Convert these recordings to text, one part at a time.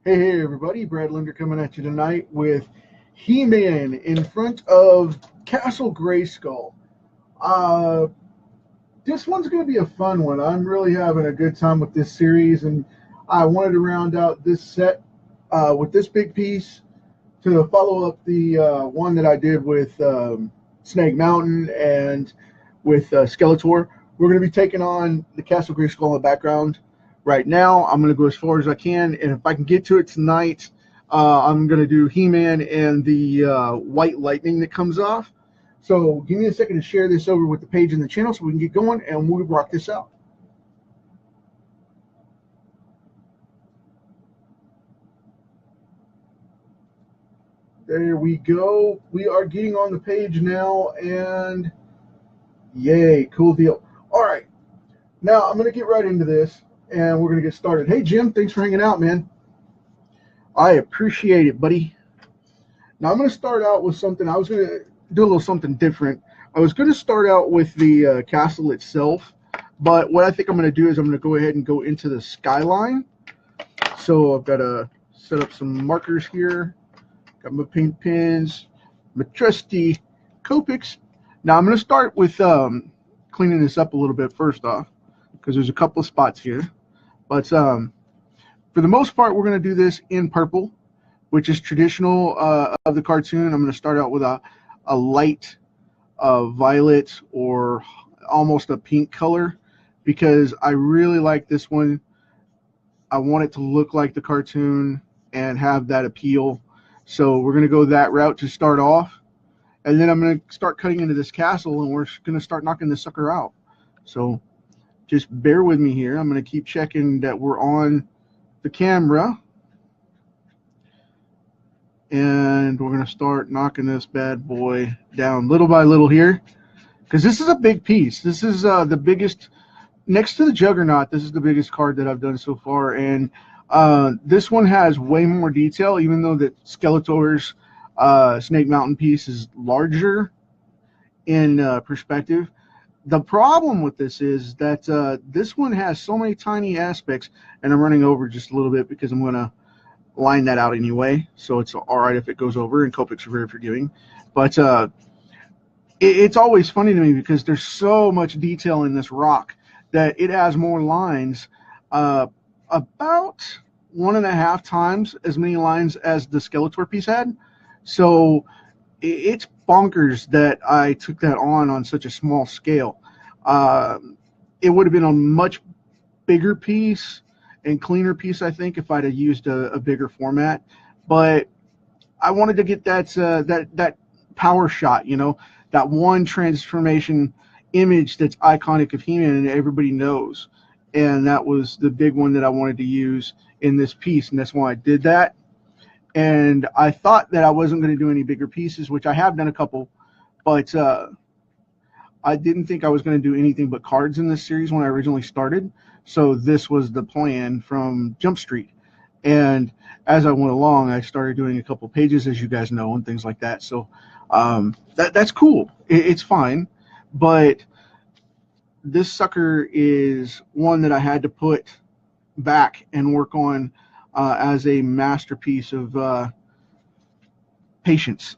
Hey, everybody, Brad Linder coming at you tonight with He-Man in front of Castle GraySkull. Uh, this one's going to be a fun one. I'm really having a good time with this series, and I wanted to round out this set with this big piece to follow up the one that I did with Snake Mountain and with Skeletor. We're going to be taking on the Castle GraySkull in the background right now. I'm going to go as far as I can, and if I can get to it tonight, I'm going to do He-Man and the white lightning that comes off. So give me a second to share this over with the page in the channel so we can get going, and we'll rock this out. There we go. We are getting on the page now, and yay, cool deal. All right, now I'm going to get right into this, and we're going to get started. Hey, Jim, thanks for hanging out, man. I appreciate it, buddy. Now I'm going to start out with something. I was going to do a little something different. I was going to start out with the castle itself, but what I think I'm going to do is I'm going to go ahead and go into the skyline. So I've got to set up some markers here. Got my paint pens, my trusty Copics. Now I'm going to start with cleaning this up a little bit first off, because there's a couple of spots here. But for the most part, we're going to do this in purple, which is traditional of the cartoon. I'm going to start out with a light violet or almost a pink color, because I really like this one. I want it to look like the cartoon and have that appeal. So we're going to go that route to start off. And then I'm going to start cutting into this castle, and we're going to start knocking this sucker out. So just bear with me here. I'm going to keep checking that we're on the camera. And we're going to start knocking this bad boy down little by little here, because this is a big piece. This is the biggest, next to the Juggernaut, this is the biggest card that I've done so far. And this one has way more detail, even though that Skeletor's Snake Mountain piece is larger in perspective. The problem with this is that this one has so many tiny aspects, and I'm running over just a little bit because I'm going to line that out anyway, so it's all right if it goes over, and Copics are very forgiving. But it's always funny to me because there's so much detail in this rock that it has more lines, about 1.5 times as many lines as the Skeletor piece had. So it's bonkers that I took that on such a small scale. It would have been a much bigger piece and cleaner piece, I think, if I'd have used a bigger format. But I wanted to get that power shot, you know, that one transformation image that's iconic of He-Man and everybody knows. And that was the big one that I wanted to use in this piece, and that's why I did that. And I thought that I wasn't going to do any bigger pieces, which I have done a couple, but I didn't think I was going to do anything but cards in this series when I originally started. So this was the plan from Jump Street. And as I went along, I started doing a couple pages, as you guys know, and things like that. So that's cool. It's fine. But this sucker is one that I had to put back and work on as a masterpiece of patience.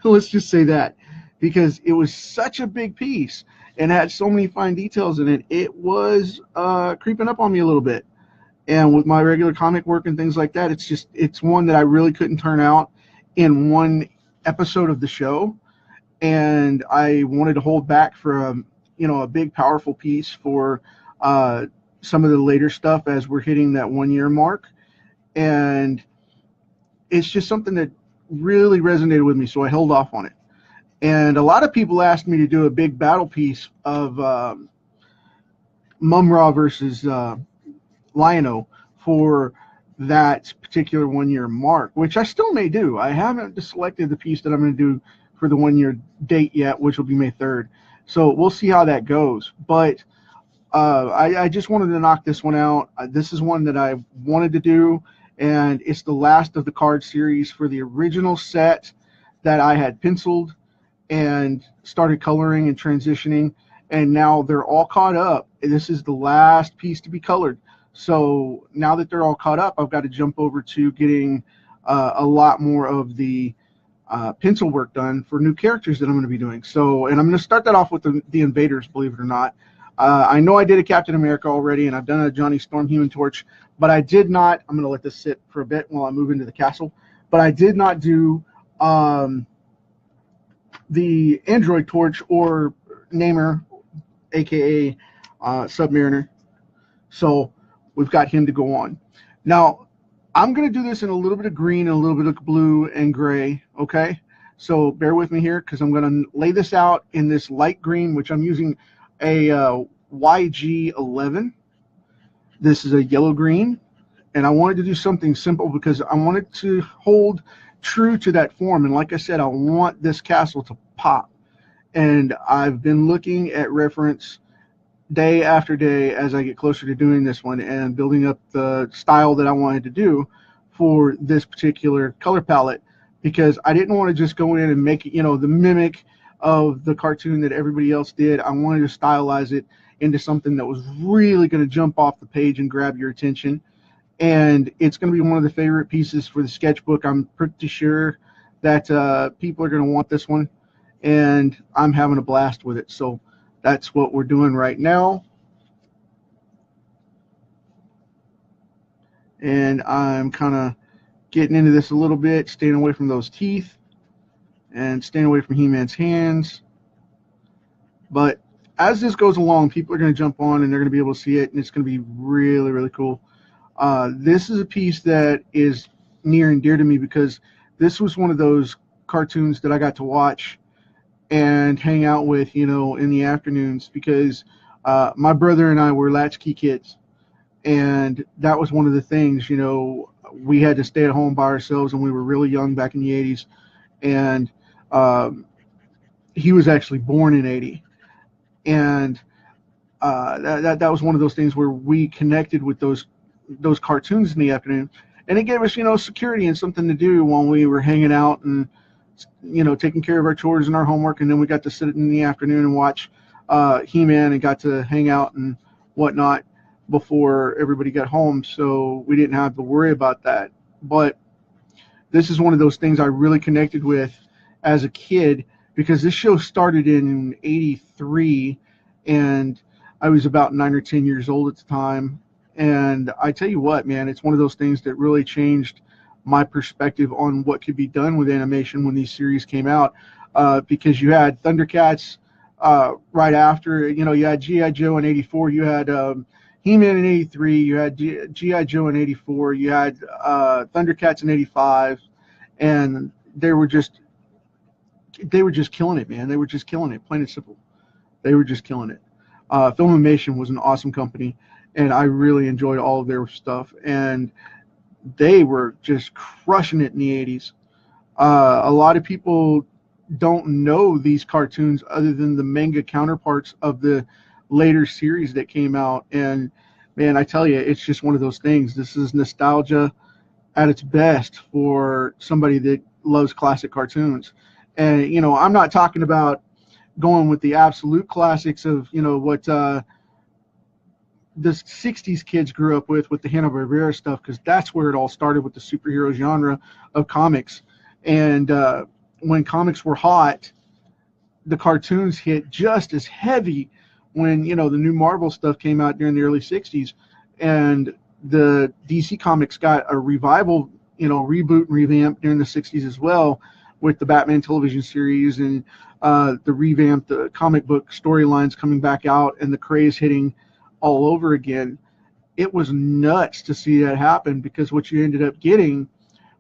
Let's just say that, because it was such a big piece and had so many fine details in it. It was creeping up on me a little bit. And with my regular comic work and things like that, it's one that I really couldn't turn out in one episode of the show. And I wanted to hold back for a big, powerful piece for some of the later stuff as we're hitting that 1 year mark. And it's just something that really resonated with me, so I held off on it. And a lot of people asked me to do a big battle piece of Mum-Ra versus Lion-O for that particular 1 year mark, which I still may do. I haven't selected the piece that I'm going to do for the 1 year date yet, which will be May 3rd. So we'll see how that goes. But I just wanted to knock this one out. This is one that I wanted to do, and it's the last of the card series for the original set that I had penciled and started coloring and transitioning, and now they're all caught up. This is the last piece to be colored. So now that they're all caught up, I've got to jump over to getting a lot more of the pencil work done for new characters that I'm going to be doing. So, and I'm going to start that off with the Invaders, believe it or not. I know I did a Captain America already, and I've done a Johnny Storm Human Torch, but I did not, I'm going to let this sit for a bit while I move into the castle, but I did not do the Android Torch or Namer, aka Submariner. So we've got him to go on. Now, I'm going to do this in a little bit of green and a little bit of blue and gray, okay? So bear with me here because I'm going to lay this out in this light green, which I'm using a YG11. This is a yellow green, and I wanted to do something simple because I wanted to hold true to that form. And like I said, I want this castle to pop. And I've been looking at reference day after day as I get closer to doing this one and building up the style that I wanted to do for this particular color palette, because I didn't want to just go in and make it, you know, the mimic of the cartoon that everybody else did. I wanted to stylize it into something that was really going to jump off the page and grab your attention. And it's going to be one of the favorite pieces for the sketchbook. I'm pretty sure that people are going to want this one, and I'm having a blast with it. So that's what we're doing right now. And I'm kind of getting into this a little bit, staying away from those teeth and staying away from He-Man's hands. But as this goes along, people are going to jump on and they're going to be able to see it, and it's going to be really, really cool. This is a piece that is near and dear to me because this was one of those cartoons that I got to watch and hang out with, you know, in the afternoons, because my brother and I were latchkey kids, and that was one of the things, you know, we had to stay at home by ourselves, and we were really young back in the 80s, and he was actually born in 80, and that was one of those things where we connected with those cartoons in the afternoon, and it gave us, you know, security and something to do while we were hanging out and, you know, taking care of our chores and our homework. And then we got to sit in the afternoon and watch He-Man and got to hang out and whatnot before everybody got home, so we didn't have to worry about that. But this is one of those things I really connected with as a kid, because this show started in '83, and I was about 9 or 10 years old at the time. And I tell you what, man, it's one of those things that really changed my perspective on what could be done with animation when these series came out, because you had Thundercats right after, you know, you had G.I. Joe in '84, you had He-Man in '83, you had G.I. Joe in '84, you had Thundercats in '85, and they were just killing it, man. They were just killing it, plain and simple. They were just killing it. Filmation was an awesome company, and I really enjoyed all of their stuff, and they were just crushing it in the 80s. A lot of people don't know these cartoons other than the manga counterparts of the later series that came out, and man, I tell you, it's just one of those things. This is nostalgia at its best for somebody that loves classic cartoons. And, you know, I'm not talking about going with the absolute classics of, you know, what the 60s kids grew up with the Hanna-Barbera stuff, because that's where it all started with the superhero genre of comics. And when comics were hot, the cartoons hit just as heavy when, you know, the new Marvel stuff came out during the early 60s, and the DC Comics got a revival, you know, reboot and revamp during the 60s as well, with the Batman television series and the revamped comic book storylines coming back out and the craze hitting all over again. It was nuts to see that happen, because what you ended up getting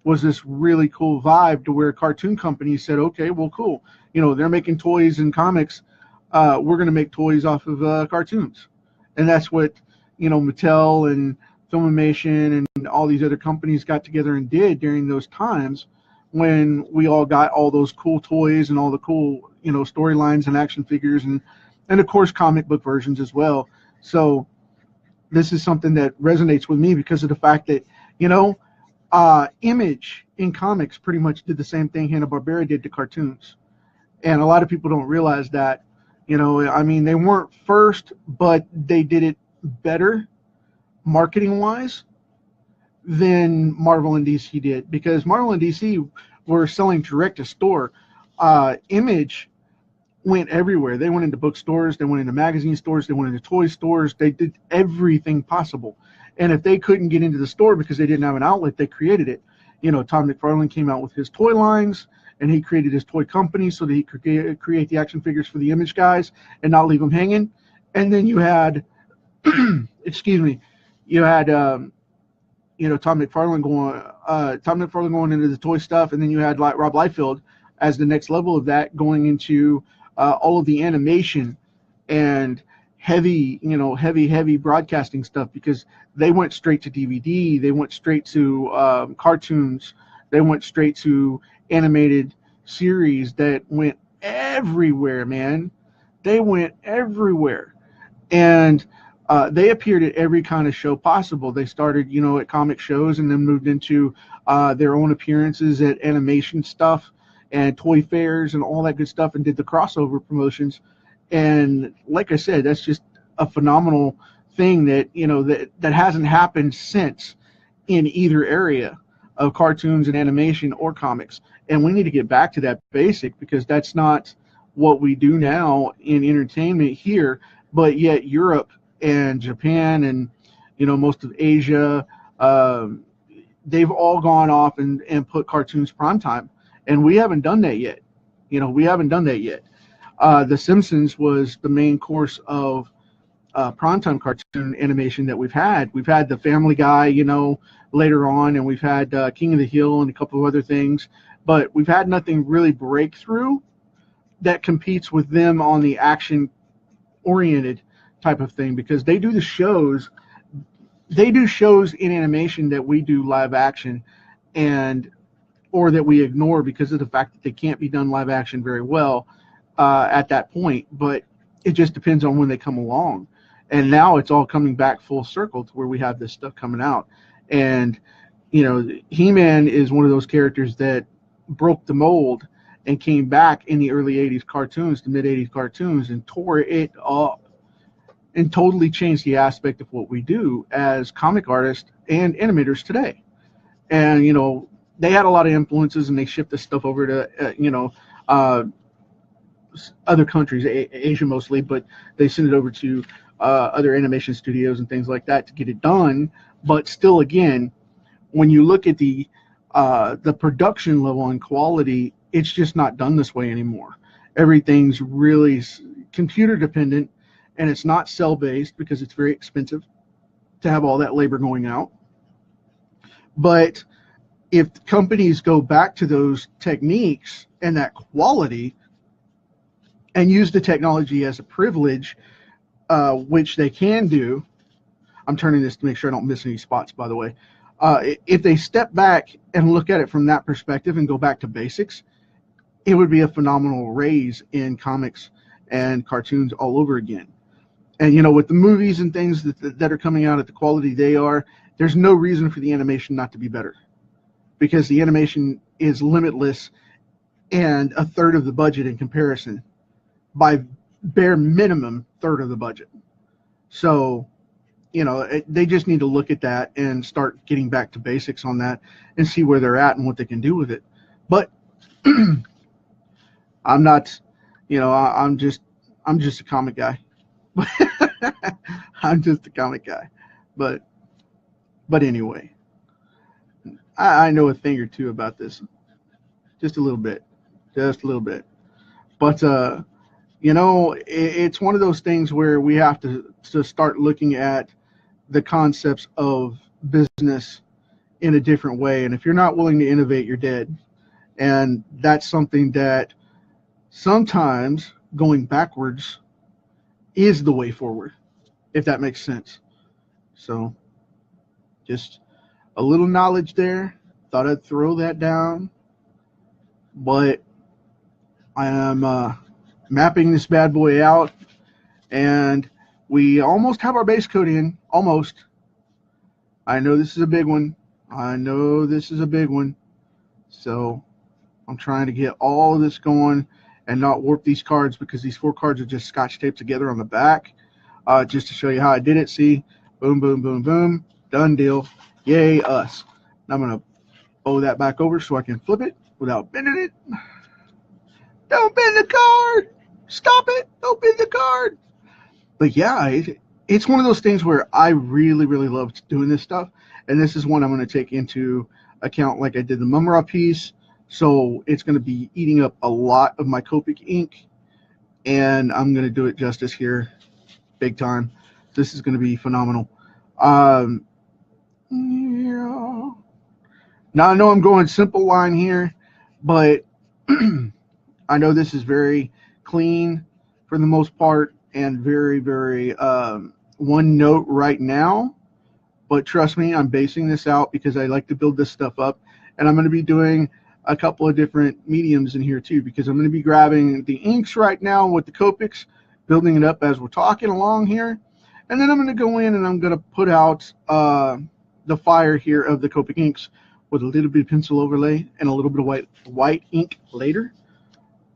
was this really cool vibe to where cartoon companies said, okay, well, cool. You know, they're making toys and comics. We're going to make toys off of cartoons. And that's what, you know, Mattel and Filmation and all these other companies got together and did during those times, when we all got all those cool toys and all the cool, you know, storylines and action figures and of course comic book versions as well. So this is something that resonates with me because of the fact that, you know, Image in comics pretty much did the same thing Hanna-Barbera did to cartoons. And a lot of people don't realize that. You know, I mean, they weren't first, but they did it better. marketing wise than Marvel and DC did, because Marvel and DC were selling direct to store. Image went everywhere. They went into bookstores, they went into magazine stores, they went into toy stores. They did everything possible. And if they couldn't get into the store because they didn't have an outlet, they created it. You know, Todd McFarlane came out with his toy lines, and he created his toy company so that he could create the action figures for the Image guys and not leave them hanging. And then you had, excuse me, you had, Tom McFarlane going into the toy stuff, and then you had like Rob Liefeld as the next level of that, going into all of the animation and heavy broadcasting stuff, because they went straight to DVD, they went straight to cartoons, they went straight to animated series that went everywhere, man. They went everywhere. And they appeared at every kind of show possible. They started, at comic shows, and then moved into their own appearances at animation stuff and toy fairs and all that good stuff, and did the crossover promotions. And like I said, that's just a phenomenal thing that that hasn't happened since in either area of cartoons and animation or comics. And we need to get back to that basic, because that's not what we do now in entertainment here. But yet Europe and Japan and most of Asia, they've all gone off and put cartoons primetime, and we haven't done that yet. We haven't done that yet. The Simpsons was the main course of primetime cartoon animation that we've had. We've had the Family Guy, later on, and we've had King of the Hill and a couple of other things, but we've had nothing really breakthrough that competes with them on the action-oriented type of thing, because they do shows in animation that we do live action, or that we ignore because of the fact that they can't be done live action very well at that point. But it just depends on when they come along. And now it's all coming back full circle to where we have this stuff coming out. And He-Man is one of those characters that broke the mold and came back in the early 80s cartoons, the mid 80s cartoons, and tore it up and totally changed the aspect of what we do as comic artists and animators today. And they had a lot of influences, and they shipped this stuff over to other countries, Asia mostly, but they sent it over to other animation studios and things like that to get it done. But still, again, when you look at the production level and quality, it's just not done this way anymore. Everything's really computer dependent, and it's not cell based because it's very expensive to have all that labor going out. But if companies go back to those techniques and that quality and use the technology as a privilege, which they can do. I'm turning this to make sure I don't miss any spots, by the way. If they step back and look at it from that perspective and go back to basics, it would be a phenomenal raise in comics and cartoons all over again. And with the movies and things that are coming out at the quality they are, there's no reason for the animation not to be better, because the animation is limitless and a third of the budget in comparison, by bare minimum third of the budget. So they just need to look at that and start getting back to basics on that and see where they're at and what they can do with it. But I'm not, I'm just a comic guy. I'm just a comic guy. But anyway, I know a thing or two about this. Just a little bit. But it's one of those things where we have to start looking at the concepts of business in a different way. And if you're not willing to innovate, you're dead. And that's something that sometimes going backwards is the way forward, if that makes sense. So just a little knowledge there. Thought I'd throw that down. But I am mapping this bad boy out, and we almost have our base coat in. Almost. I know this is a big one. So I'm trying to get all of this going and not warp these cards, because these 4 cards are just scotch taped together on the back, just to show you how I did it. See, Boom, boom, boom, boom. Done deal. Yay, us. Now I'm going to bow that back over so I can flip it without bending it. Don't bend the card. Stop it. Don't bend the card. But yeah, it's one of those things where I really, really love doing this stuff. And this is one I'm going to take into account like I did the Mumra piece. So it's going to be eating up a lot of my Copic ink. And I'm going to do it justice here. Big time. This is going to be phenomenal. Yeah. Now I know I'm going simple line here, but I know this is very clean for the most part and very, very one note right now. But trust me, I'm basing this out because I like to build this stuff up. And I'm going to be doing a couple of different mediums in here too, because I'm going to be grabbing the inks right now with the Copics, building it up as we're talking along here. And then I'm going to go in and I'm going to put out the fire here of the Copic inks with a little bit of pencil overlay and a little bit of white ink later,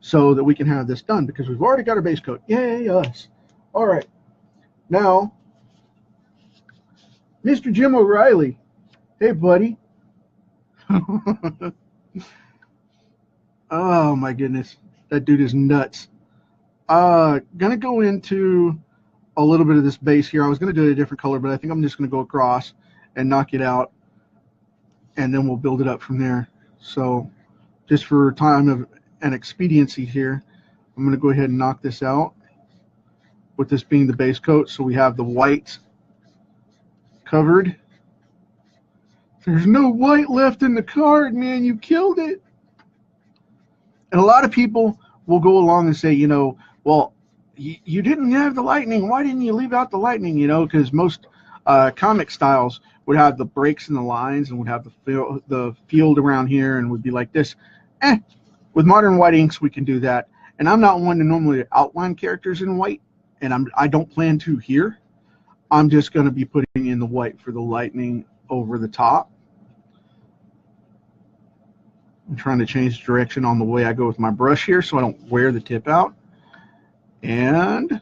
so that we can have this done, because we've already got our base coat. Yay, us. All right. Now, Mr. Jim O'Reilly. Hey, buddy. Oh, my goodness. That dude is nuts. Gonna go into a little bit of this base here. I was going to do it a different color, but I think I'm just going to go across and knock it out, and then we'll build it up from there. So just for time of an expediency here, I'm going to go ahead and knock this out with this being the base coat, so we have the white covered. There's no white left in the card, man. You killed it. And a lot of people will go along and say, you know, well, you didn't have the lightning. Why didn't you leave out the lightning? You know, because most comic styles would have the breaks in the lines and would have the field around here and would be like this. With modern white inks, we can do that. And I'm not one to normally outline characters in white, and I don't plan to here. I'm just going to be putting in the white for the lightning over the top. I'm trying to change direction on the way I go with my brush here so I don't wear the tip out. And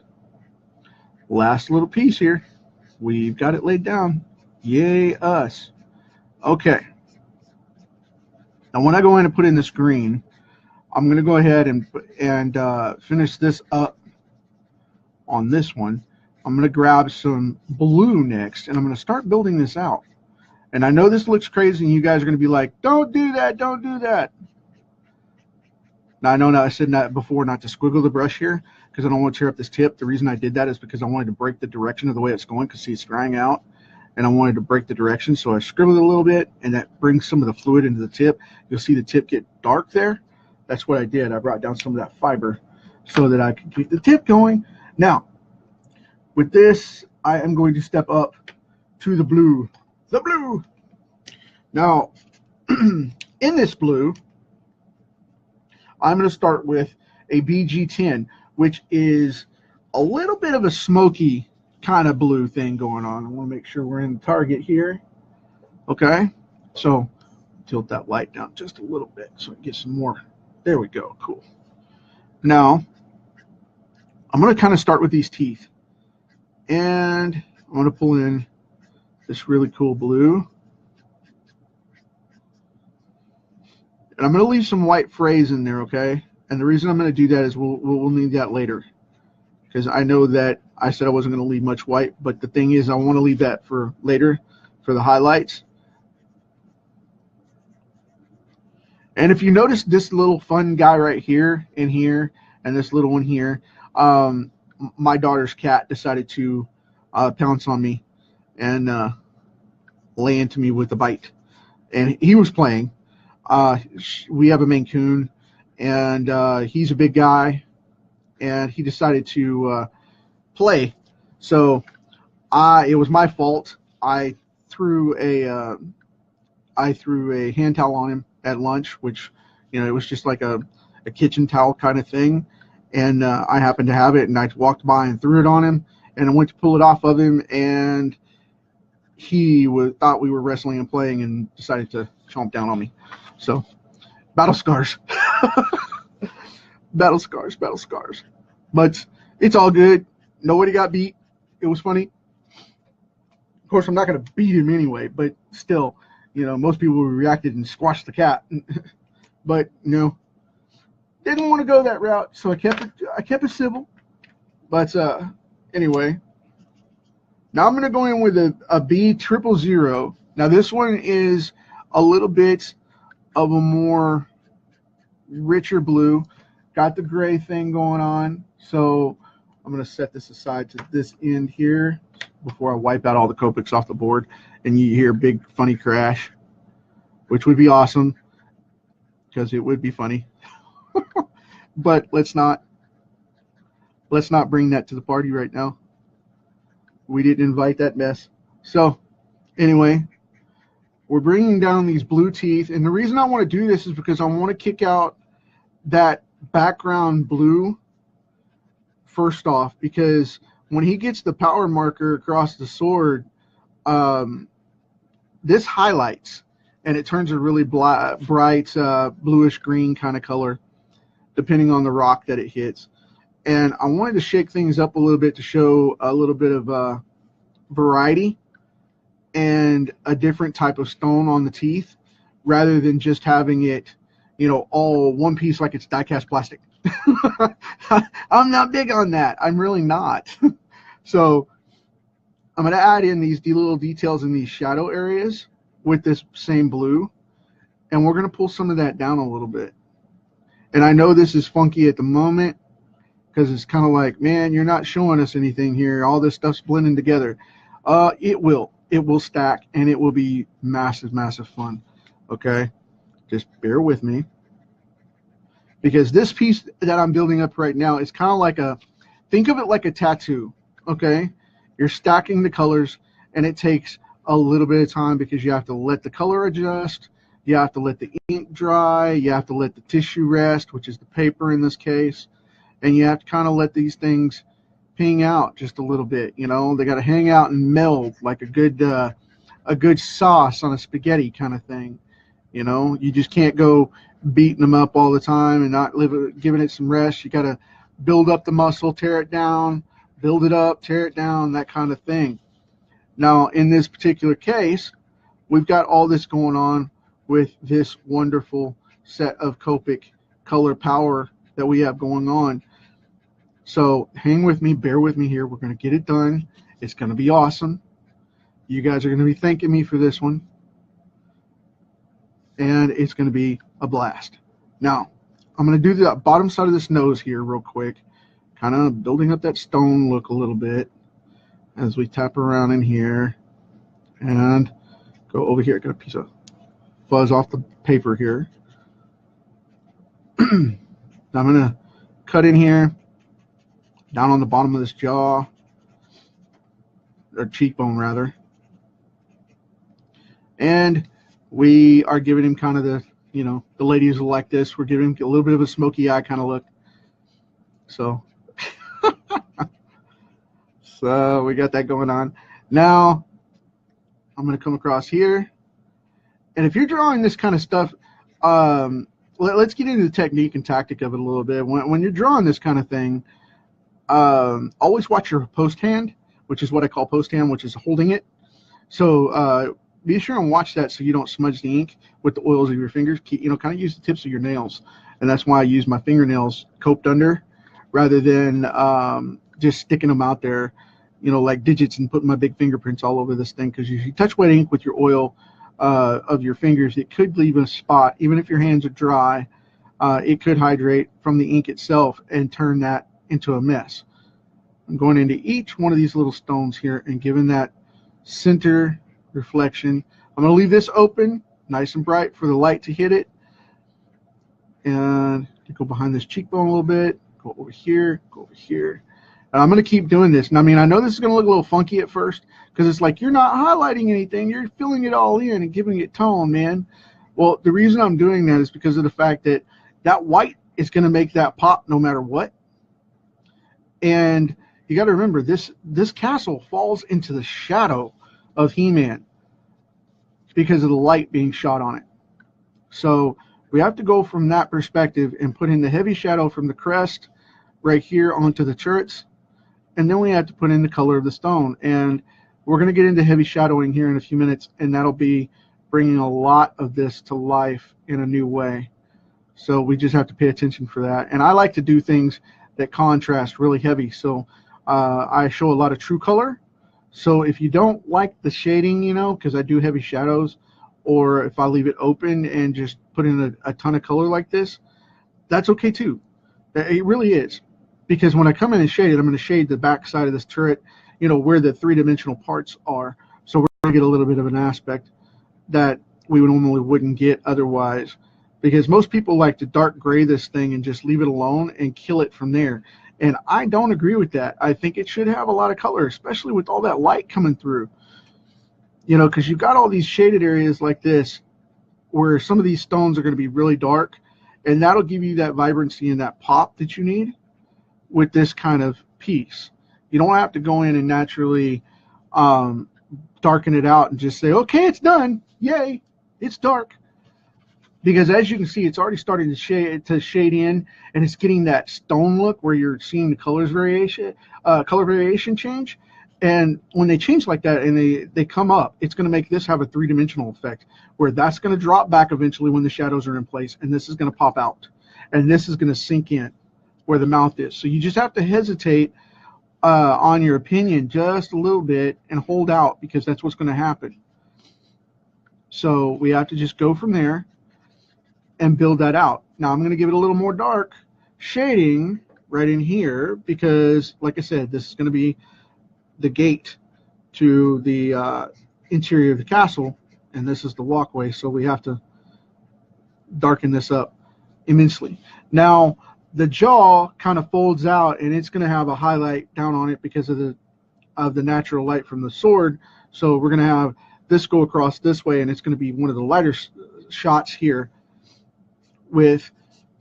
last little piece here. We've got it laid down. Yay, us. Okay. Now when I go in and put in this green, I'm going to go ahead and finish this up on this one. I'm going to grab some blue next, and I'm going to start building this out. And I know this looks crazy, and you guys are going to be like, don't do that, don't do that. Now, I know I said that before, not to squiggle the brush here, because I don't want to tear up this tip. The reason I did that is because I wanted to break the direction of the way it's going, because see, it's drying out, and I wanted to break the direction. So I scribbled it a little bit, and that brings some of the fluid into the tip. You'll see the tip get dark there. That's what I did. I brought down some of that fiber so that I could keep the tip going. Now, with this, I am going to step up to the blue. The blue. Now, in this blue, I'm going to start with a BG10, which is a little bit of a smoky kind of blue thing going on. I want to make sure we're in the target here. Okay, so tilt that light down just a little bit so I get some more. There we go. Cool. Now, I'm going to kind of start with these teeth. And I'm going to pull in this really cool blue. And I'm going to leave some white frays in there, okay? And the reason I'm going to do that is we'll need that later. Because I know that I said I wasn't going to leave much white, but the thing is I want to leave that for later for the highlights. And if you notice this little fun guy right here and here and this little one here, my daughter's cat decided to pounce on me and lay into me with a bite. And he was playing. We have a Maine Coon, and he's a big guy, and he decided to play. So it was my fault. I threw a hand towel on him at lunch, which, you know, it was just like a kitchen towel kind of thing. And I happened to have it, and I walked by and threw it on him, and I went to pull it off of him, and he thought we were wrestling and playing and decided to chomp down on me. So, battle scars. Battle scars, battle scars. But it's all good. Nobody got beat. It was funny. Of course, I'm not going to beat him anyway, but still, you know, most people reacted and squashed the cat. But, you know, didn't want to go that route, so I kept it civil. But anyway, now I'm going to go in with a B000. Now this one is a little bit of a more richer blue. Got the gray thing going on, so I'm going to set this aside to this end here before I wipe out all the Copics off the board and you hear a big funny crash, which would be awesome because it would be funny. But let's not bring that to the party right now. We didn't invite that mess. So anyway, we're bringing down these blue teeth, and the reason I want to do this is because I want to kick out that background blue first off, because when he gets the power marker across the sword, this highlights and it turns a really bright bluish green kind of color depending on the rock that it hits. And I wanted to shake things up a little bit to show a little bit of variety and a different type of stone on the teeth, rather than just having it, you know, all one piece like it's die-cast plastic. I'm not big on that. I'm really not. So I'm going to add in these little details in these shadow areas with this same blue, and we're going to pull some of that down a little bit. And I know this is funky at the moment because it's kind of like, man, you're not showing us anything here. All this stuff's blending together. It will stack, and it will be massive, massive fun. Okay, just bear with me, because this piece that I'm building up right now is kind of like think of it like a tattoo. Okay, you're stacking the colors, and it takes a little bit of time because you have to let the color adjust, you have to let the ink dry, you have to let the tissue rest, which is the paper in this case, and you have to kind of let these things hang out just a little bit. You know, they got to hang out and meld like a good sauce on a spaghetti kind of thing. You know, you just can't go beating them up all the time and not giving it some rest. You got to build up the muscle, tear it down, build it up, tear it down, that kind of thing. Now, in this particular case, we've got all this going on with this wonderful set of Copic color power that we have going on. So hang with me, bear with me here. We're going to get it done. It's going to be awesome. You guys are going to be thanking me for this one. And it's going to be a blast. Now, I'm going to do the bottom side of this nose here real quick, kind of building up that stone look a little bit as we tap around in here and go over here. Got a piece of fuzz off the paper here. I'm going to cut in here, down on the bottom of this jaw, or cheekbone rather. And we are giving him kind of the, you know, the ladies will like this. We're giving him a little bit of a smoky eye kind of look. So, so we got that going on. Now, I'm going to come across here. And if you're drawing this kind of stuff, let's get into the technique and tactic of it a little bit. When you're drawing this kind of thing, always watch your post hand, which is what I call post hand, which is holding it. So be sure and watch that so you don't smudge the ink with the oils of your fingers. You know, kind of use the tips of your nails. And that's why I use my fingernails coped under rather than just sticking them out there, you know, like digits and putting my big fingerprints all over this thing. Because if you touch wet ink with your oil of your fingers, it could leave a spot. Even if your hands are dry, it could hydrate from the ink itself and turn that into a mess. I'm going into each one of these little stones here and giving that center reflection. I'm going to leave this open nice and bright for the light to hit it, and go behind this cheekbone a little bit, go over here, and I'm going to keep doing this. And I mean, I know this is going to look a little funky at first because it's like you're not highlighting anything, you're filling it all in and giving it tone, man. Well, the reason I'm doing that is because of the fact that that white is going to make that pop no matter what. And you got to remember, this castle falls into the shadow of He-Man because of the light being shot on it. So we have to go from that perspective and put in the heavy shadow from the crest right here onto the turrets, and then we have to put in the color of the stone. And We're going to get into heavy shadowing here in a few minutes, and that'll be bringing a lot of this to life in a new way. So we just have to pay attention for that. And I like to do things that contrast really heavy. So I show a lot of true color. So if you don't like the shading, you know, because I do heavy shadows, or if I leave it open and just put in a ton of color like this, that's okay too. It really is. Because when I come in and shade it, I'm going to shade the back side of this turret, you know, where the three-dimensional parts are. So we're going to get a little bit of an aspect that we normally wouldn't get otherwise. Because most people like to dark gray this thing and just leave it alone and kill it from there. And I don't agree with that. I think it should have a lot of color, especially with all that light coming through. You know, because you've got all these shaded areas like this where some of these stones are going to be really dark, and that'll give you that vibrancy and that pop that you need with this kind of piece. You don't have to go in and naturally darken it out and just say, okay, it's done. Yay, it's dark. Because as you can see, it's already starting to shade in, and it's getting that stone look where you're seeing the color variation change. And when they change like that and they come up, it's going to make this have a three-dimensional effect where that's going to drop back eventually when the shadows are in place, and this is going to pop out, and this is going to sink in where the mouth is. So you just have to hesitate on your opinion just a little bit and hold out, because that's what's going to happen. So we have to just go from there and build that out. Now I'm going to give it a little more dark shading right in here, because like I said, this is going to be the gate to the interior of the castle, and this is the walkway, so we have to darken this up immensely. Now the jaw kind of folds out, and it's going to have a highlight down on it because of the natural light from the sword. So we're going to have this go across this way, and it's going to be one of the lighter shots here with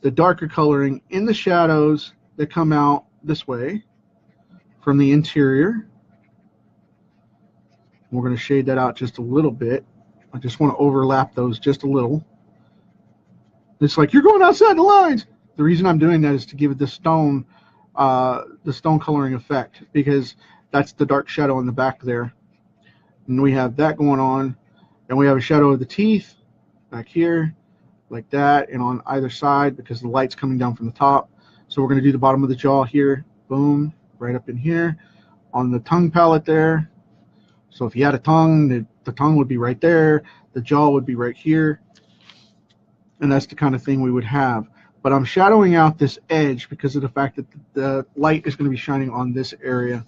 the darker coloring in the shadows that come out this way from the interior. We're going to shade that out just a little bit. I just want to overlap those just a little. It's like, you're going outside the lines. The reason I'm doing that is to give it the stone coloring effect, because that's the dark shadow in the back there. And we have that going on, and we have a shadow of the teeth back here like that, and on either side because the light's coming down from the top. So we're going to do the bottom of the jaw here, boom, right up in here on the tongue palette there. So if you had a tongue, the tongue would be right there, the jaw would be right here, and that's the kind of thing we would have. But I'm shadowing out this edge because of the fact that the light is going to be shining on this area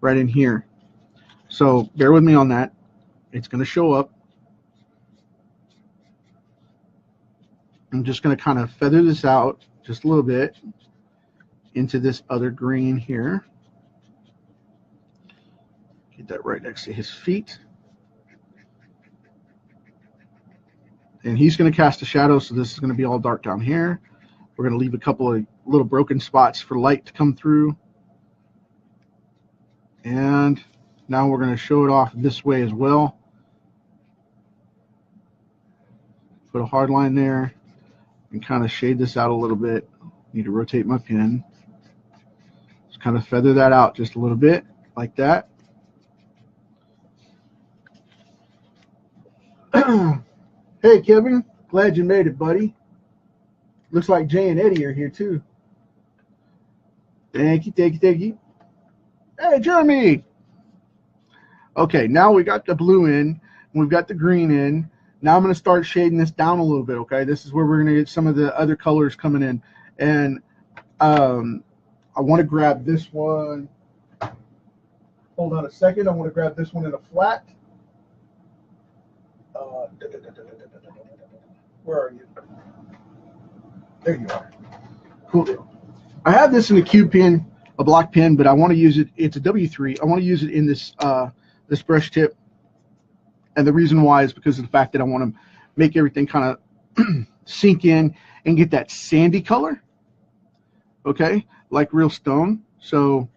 right in here. So bear with me on that. It's going to show up. I'm just going to kind of feather this out just a little bit into this other green here. Get that right next to his feet. And he's going to cast a shadow, so this is going to be all dark down here. We're going to leave a couple of little broken spots for light to come through. And now we're going to show it off this way as well. Put a hard line there and kind of shade this out a little bit. Need to rotate my pen. Just kind of feather that out just a little bit like that. Hey Kevin, glad you made it, buddy. Looks like Jay and Eddie are here too. Thank you, thank you, thank you. Hey Jeremy. Okay, now we got the blue in, we've got the green in. Now I'm going to start shading this down a little bit, okay? This is where we're going to get some of the other colors coming in. And I want to grab this one. Hold on a second. I want to grab this one in a flat. Where are you? There you are. Cool deal. I have this in a cube pen, a block pen, but I want to use it. It's a W3. I want to use it in this this brush tip. And the reason why is because of the fact that I want to make everything kind of sink in and get that sandy color, okay, like real stone. So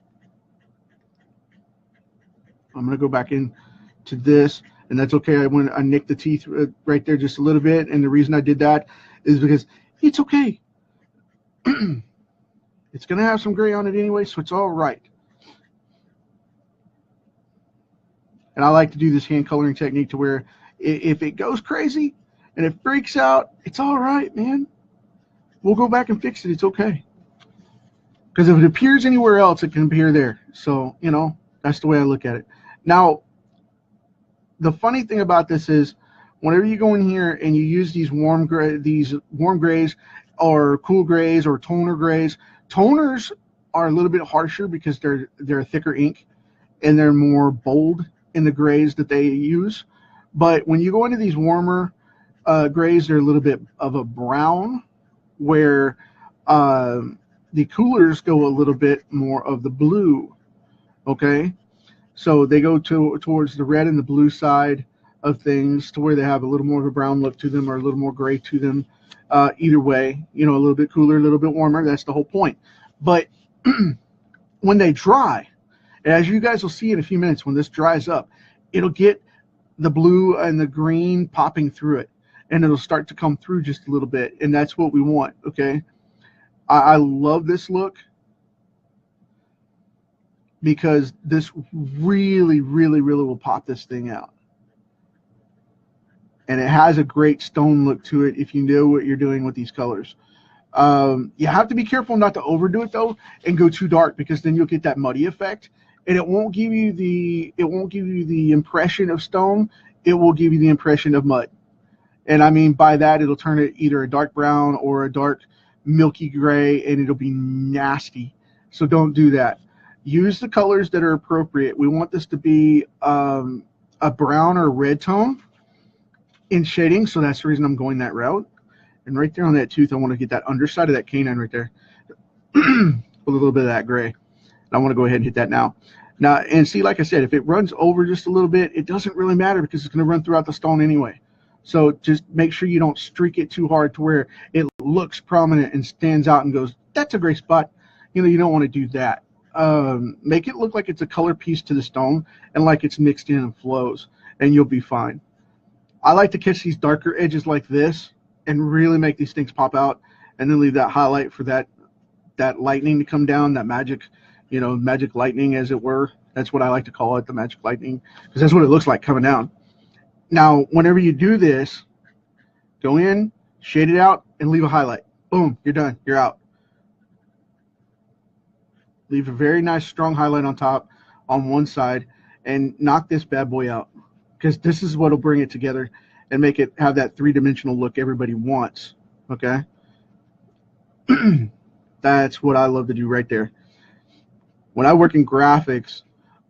I'm going to go back in to this, and that's okay. I nicked the teeth right there just a little bit, and the reason I did that is because it's okay. It's going to have some gray on it anyway, so it's all right. And I like to do this hand coloring technique to where if it goes crazy and it freaks out, it's all right, man. We'll go back and fix it. It's okay. Because if it appears anywhere else, it can appear there. So, you know, that's the way I look at it. Now, the funny thing about this is whenever you go in here and you use these warm grays or cool grays or toner grays, toners are a little bit harsher because they're a thicker ink and they're more bold in the grays that they use. But when you go into these warmer grays, they're a little bit of a brown, where the coolers go a little bit more of the blue. Okay, so they go towards the red and the blue side of things, to where they have a little more of a brown look to them or a little more gray to them. Either way, you know, a little bit cooler, a little bit warmer. That's the whole point. But when they dry, as you guys will see in a few minutes, when this dries up, it'll get the blue and the green popping through it, and it'll start to come through just a little bit, and that's what we want. Okay, I love this look because this really will pop this thing out, and it has a great stone look to it if you know what you're doing with these colors. You have to be careful not to overdo it though and go too dark, because then you'll get that muddy effect, and it won't give you the impression of stone. It will give you the impression of mud. And I mean by that, it'll turn it either a dark brown or a dark milky gray, and it'll be nasty. So don't do that. Use the colors that are appropriate. We want this to be a brown or red tone in shading, so that's the reason I'm going that route. And right there on that tooth, I want to get that underside of that canine right there with a little bit of that gray. And I want to go ahead and hit that now. Now, and see, like I said, if it runs over just a little bit, it doesn't really matter because it's going to run throughout the stone anyway. So just make sure you don't streak it too hard to where it looks prominent and stands out and goes, that's a gray spot. You know, you don't want to do that. Make it look like it's a color piece to the stone and like it's mixed in and flows, and you'll be fine. I like to catch these darker edges like this and really make these things pop out, and then leave that highlight for that lightning to come down, that magic, you know, magic lightning, as it were. That's what I like to call it, the magic lightning, because that's what it looks like coming down. Now, whenever you do this, go in, shade it out, and leave a highlight. Boom, you're done. You're out. Leave a very nice, strong highlight on top on one side, and knock this bad boy out, because this is what will bring it together and make it have that three-dimensional look everybody wants. Okay? That's what I love to do right there. When I work in graphics,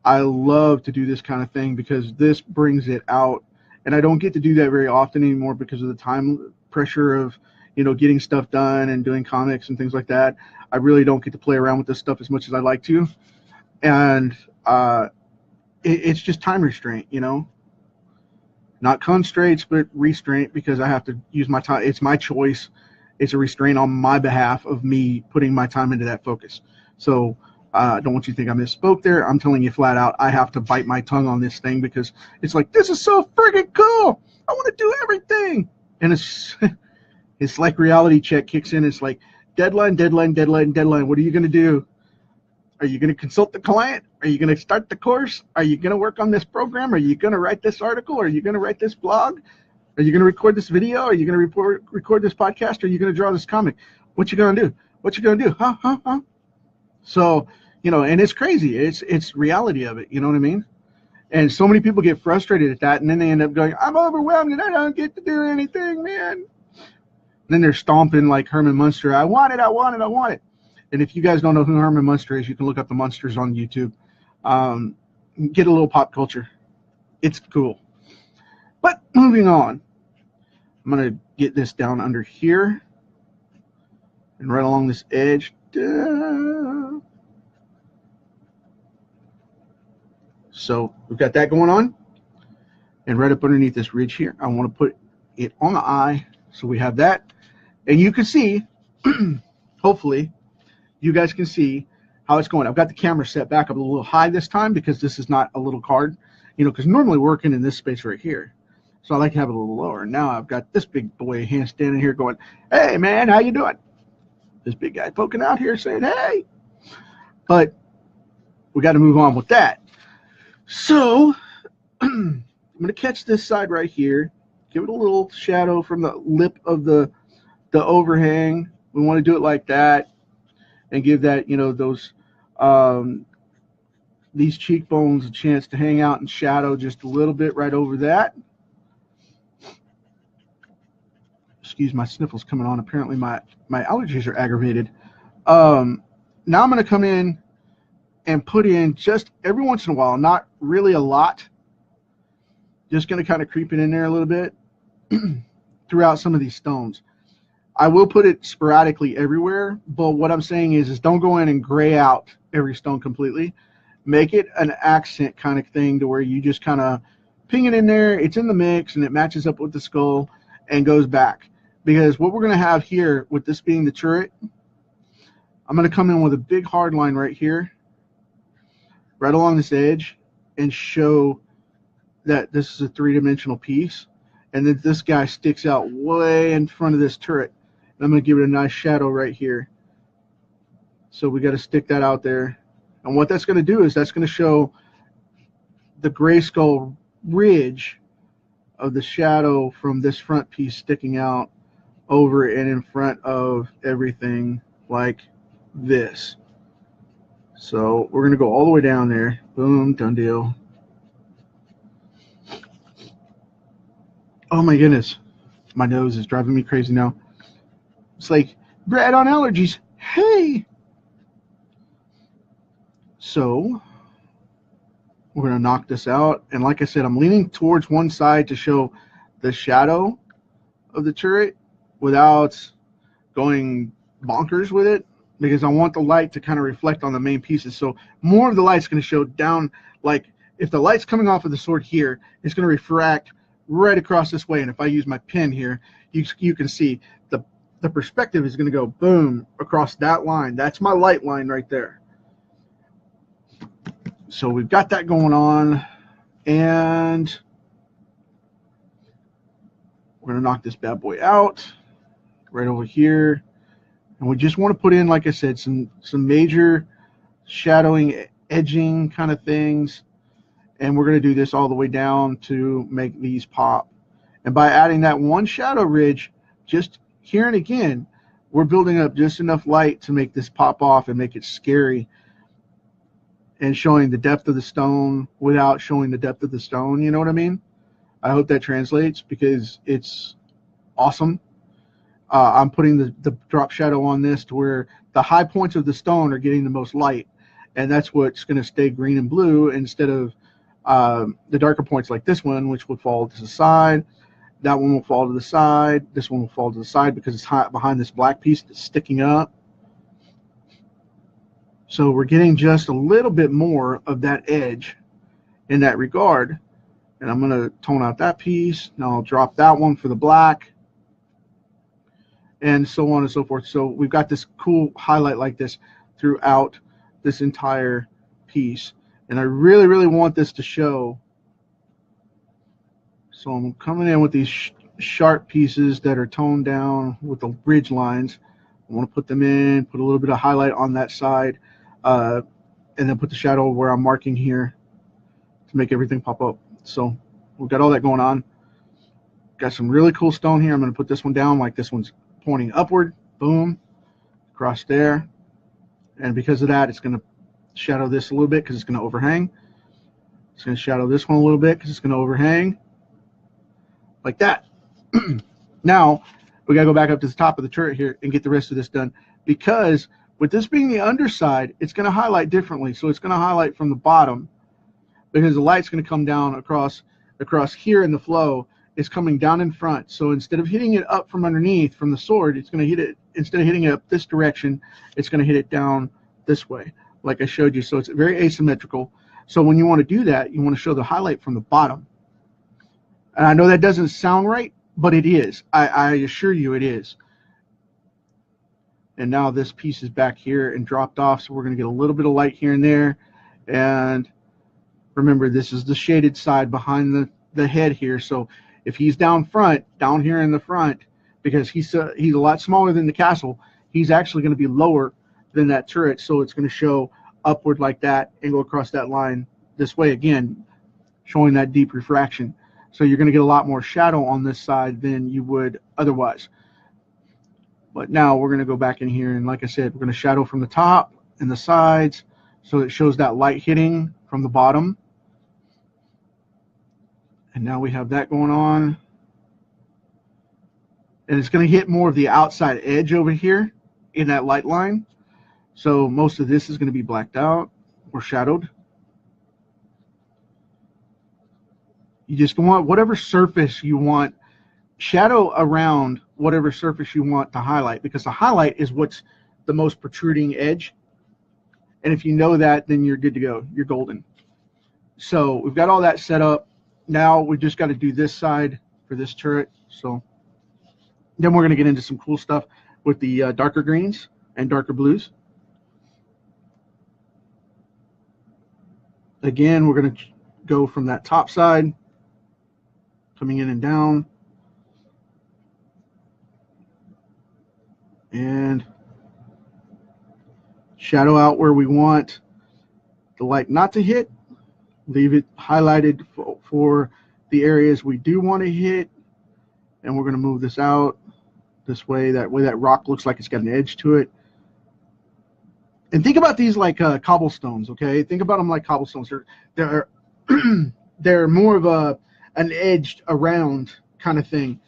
I love to do this kind of thing because this brings it out. And I don't get to do that very often anymore because of the time pressure of, you know, getting stuff done and doing comics and things like that. I really don't get to play around with this stuff as much as I like to. And it's just time restraint, you know. Not constraints, but restraint, because I have to use my time. It's my choice. It's a restraint on my behalf of me putting my time into that focus. So I don't want you to think I misspoke there. I'm telling you flat out, I have to bite my tongue on this thing because it's like, this is so friggin' cool. I want to do everything. And it's like reality check kicks in. It's like deadline. What are you going to do? Are you going to consult the client? Are you going to start the course? Are you going to work on this program? Are you going to write this article? Are you going to write this blog? Are you going to record this video? Are you going to record this podcast? Are you going to draw this comic? What you going to do? What you going to do? Huh? So, you know, and it's crazy. It's reality of it. You know what I mean? And so many people get frustrated at that, and then they end up going, I'm overwhelmed and I don't get to do anything, man. And then they're stomping like Herman Munster. I want it. And if you guys don't know who Herman Munster is, you can look up the Munsters on YouTube. Get a little pop culture. It's cool. But moving on, I'm going to get this down under here and right along this edge. So we've got that going on. And right up underneath this ridge here, I want to put it on the eye. So we have that. And you can see, hopefully, you guys can see how it's going. I've got the camera set back up a little high this time because this is not a little card, you know, because normally working in this space right here. So I like to have it a little lower. Now I've got this big boy hand standing here going, hey, man, how you doing? This big guy poking out here saying, hey. But we got to move on with that. So I'm going to catch this side right here, give it a little shadow from the lip of the overhang. We want to do it like that and give that, you know, those these cheekbones a chance to hang out in shadow just a little bit right over that. Excuse my sniffles coming on. Apparently my allergies are aggravated. Now I'm going to come in and put in just every once in a while, not really a lot, just going to kind of creep it in there a little bit throughout some of these stones. I will put it sporadically everywhere, but what I'm saying is don't go in and gray out every stone completely. Make it an accent kind of thing to where you just kind of ping it in there. It's in the mix and it matches up with the skull and goes back. Because what we're going to have here, with this being the turret, I'm going to come in with a big hard line right here, right along this edge, and show that this is a three-dimensional piece, and that this guy sticks out way in front of this turret. And I'm going to give it a nice shadow right here. So we got to stick that out there. And what that's going to do is that's going to show the GraySkull ridge of the shadow from this front piece sticking out over and in front of everything like this. So we're going to go all the way down there. Boom, done deal. Oh my goodness. My nose is driving me crazy now. It's like, Brad on allergies. Hey! So we're going to knock this out. And like I said, I'm leaning towards one side to show the shadow of the turret without going bonkers with it, because I want the light to kind of reflect on the main pieces. So more of the light's going to show down, like if the light's coming off of the sword here, it's going to refract right across this way. And if I use my pen here, you can see the perspective is going to go boom across that line. That's my light line right there. So we've got that going on, and we're going to knock this bad boy out right over here. And we just want to put in, like I said, some major shadowing, edging kind of things. And we're going to do this all the way down to make these pop. And by adding that one shadow ridge, just here and again, we're building up just enough light to make this pop off and make it scary, and showing the depth of the stone without showing the depth of the stone. You know what I mean? I hope that translates, because it's awesome. I'm putting the drop shadow on this to where the high points of the stone are getting the most light, and that's what's going to stay green and blue instead of the darker points like this one, which will fall to the side. That one will fall to the side. This one will fall to the side because it's hot behind this black piece that's sticking up. So we're getting just a little bit more of that edge in that regard. And I'm going to tone out that piece. Now I'll drop that one for the black, and so on and so forth. So we've got this cool highlight like this throughout this entire piece. And I really, really want this to show. So I'm coming in with these sharp pieces that are toned down with the ridge lines. I want to put them in, put a little bit of highlight on that side, and then put the shadow where I'm marking here to make everything pop up. So we've got all that going on. Got some really cool stone here. I'm going to put this one down like this one's pointing upward. Boom. Across there. And because of that, it's going to shadow this a little bit because it's going to overhang. It's going to shadow this one a little bit because it's going to overhang. Like that. Now, we got to go back up to the top of the turret here and get the rest of this done. Because with this being the underside, it's going to highlight differently. So it's going to highlight from the bottom, because the light's going to come down across here in the flow. It's coming down in front. So instead of hitting it up from underneath from the sword, it's going to hit it, instead of hitting it up this direction, it's going to hit it down this way, like I showed you. So it's very asymmetrical. So when you want to do that, you want to show the highlight from the bottom. And I know that doesn't sound right, but it is. I assure you it is. And now this piece is back here and dropped off, so we're going to get a little bit of light here and there. And remember, this is the shaded side behind the head here. So if he's down front, down here in the front, because he's a lot smaller than the castle, he's actually going to be lower than that turret. So it's going to show upward like that and go across that line this way again, showing that deep refraction. So you're going to get a lot more shadow on this side than you would otherwise. But now we're going to go back in here, and like I said, we're going to shadow from the top and the sides so it shows that light hitting from the bottom. And now we have that going on. And it's going to hit more of the outside edge over here in that light line. So most of this is going to be blacked out or shadowed. You just want whatever surface you want, shadow around whatever surface you want to highlight, because the highlight is what's the most protruding edge. And if you know that, then you're good to go. You're golden. So we've got all that set up. Now we just got to do this side for this turret. So then we're going to get into some cool stuff with the darker greens and darker blues. Again, we're going to go from that top side, coming in and down, and shadow out where we want the light not to hit. Leave it highlighted for the areas we do want to hit, and we're going to move this out this way. That way that rock looks like it's got an edge to it. And think about these like cobblestones, okay? Think about them like cobblestones. They're they're more of an edged around kind of thing.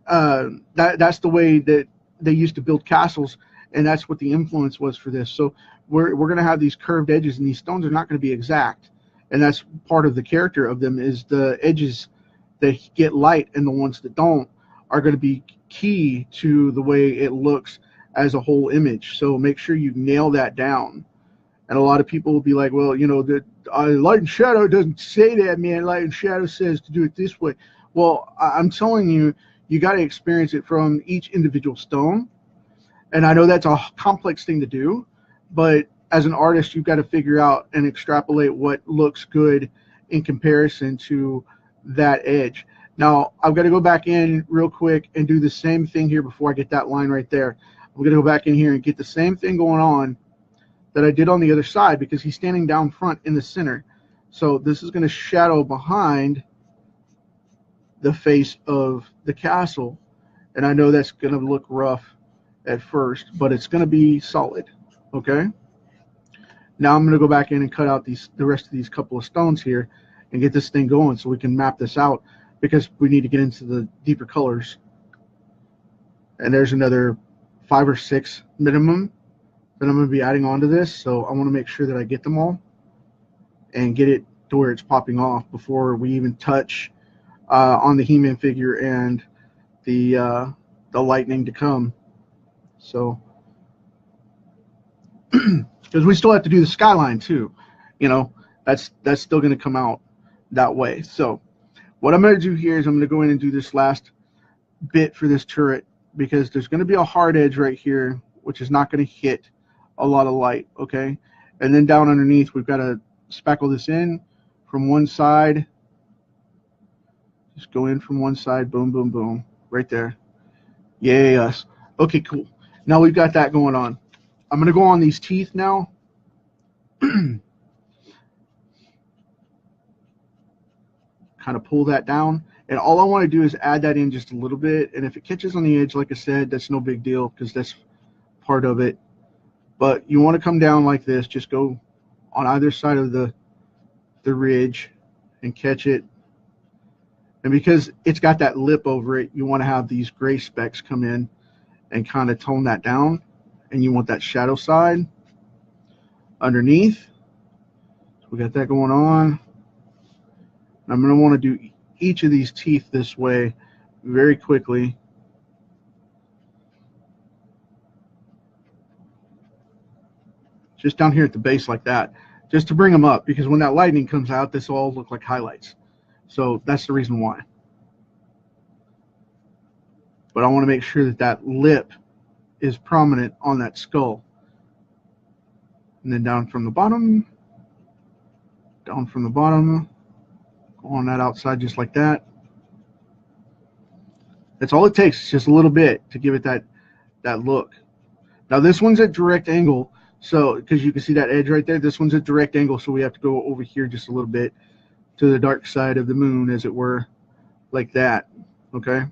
That's the way that they used to build castles, and that's what the influence was for this. So we're going to have these curved edges, and these stones are not going to be exact. And that's part of the character of them, is the edges that get light and the ones that don't are going to be key to the way it looks as a whole image. So make sure you nail that down. And a lot of people will be like, well, you know, the light and shadow doesn't say that, man. Light and shadow says to do it this way. Well, I'm telling you, you got to experience it from each individual stone. And I know that's a complex thing to do, but as an artist, you've got to figure out and extrapolate what looks good in comparison to that edge. Now, I've got to go back in real quick and do the same thing here before I get that line right there. I'm going to go back in here and get the same thing going on that I did on the other side, because he's standing down front in the center. So this is going to shadow behind the face of the castle. And I know that's going to look rough at first, but it's going to be solid. Okay. Now I'm going to go back in and cut out the rest of these couple of stones here and get this thing going so we can map this out, because we need to get into the deeper colors. And there's another 5 or 6 minimum that I'm going to be adding onto this. So I want to make sure that I get them all and get it to where it's popping off before we even touch on the He-Man figure and the lightning to come. So because we still have to do the skyline too, you know, that's still going to come out that way. So what I'm going to do here is I'm going to go in and do this last bit for this turret, because there's going to be a hard edge right here, which is not going to hit a lot of light. Okay. And then down underneath, we've got to spackle this in from one side. Just go in from one side. Boom, boom, boom. Right there. Yay, us. Okay, cool. Now we've got that going on. I'm going to go on these teeth now. Kind of pull that down. And all I want to do is add that in just a little bit. And if it catches on the edge, like I said, that's no big deal, because that's part of it. But you want to come down like this. Just go on either side of the ridge and catch it. And because it's got that lip over it, you want to have these gray specks come in and kind of tone that down. And you want that shadow side underneath. So we got that going on. I'm going to want to do each of these teeth this way very quickly. Just down here at the base like that, just to bring them up, because when that lightning comes out, this will all look like highlights. So that's the reason why. But I want to make sure that that lip is prominent on that skull. And then down from the bottom, go on that outside just like that. That's all it takes. It's just a little bit to give it that look. Now this one's at direct angle, so because you can see that edge right there, this one's at direct angle, so we have to go over here just a little bit to the dark side of the moon, as it were, like that, okay?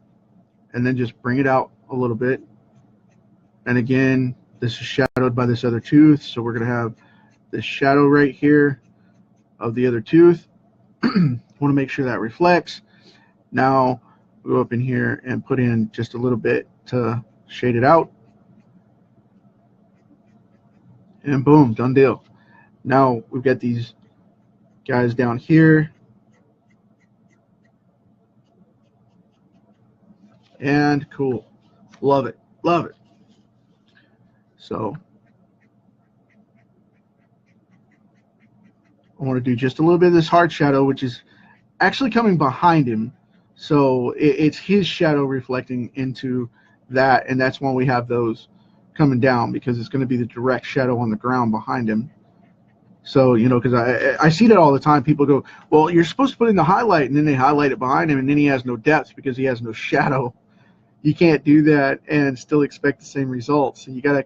And then just bring it out a little bit. And again, this is shadowed by this other tooth, so we're going to have this shadow right here of the other tooth. Want to make sure that reflects. Now go up in here and put in just a little bit to shade it out. And boom, done deal. Now we've got these guys down here. And cool. Love it. Love it. So I want to do just a little bit of this hard shadow, which is actually coming behind him. So it's his shadow reflecting into that, and that's when we have those coming down, because it's going to be the direct shadow on the ground behind him. So, you know, because I see that all the time. People go, well, you're supposed to put in the highlight, and then they highlight it behind him, and then he has no depth because he has no shadow. You can't do that and still expect the same results. So you got to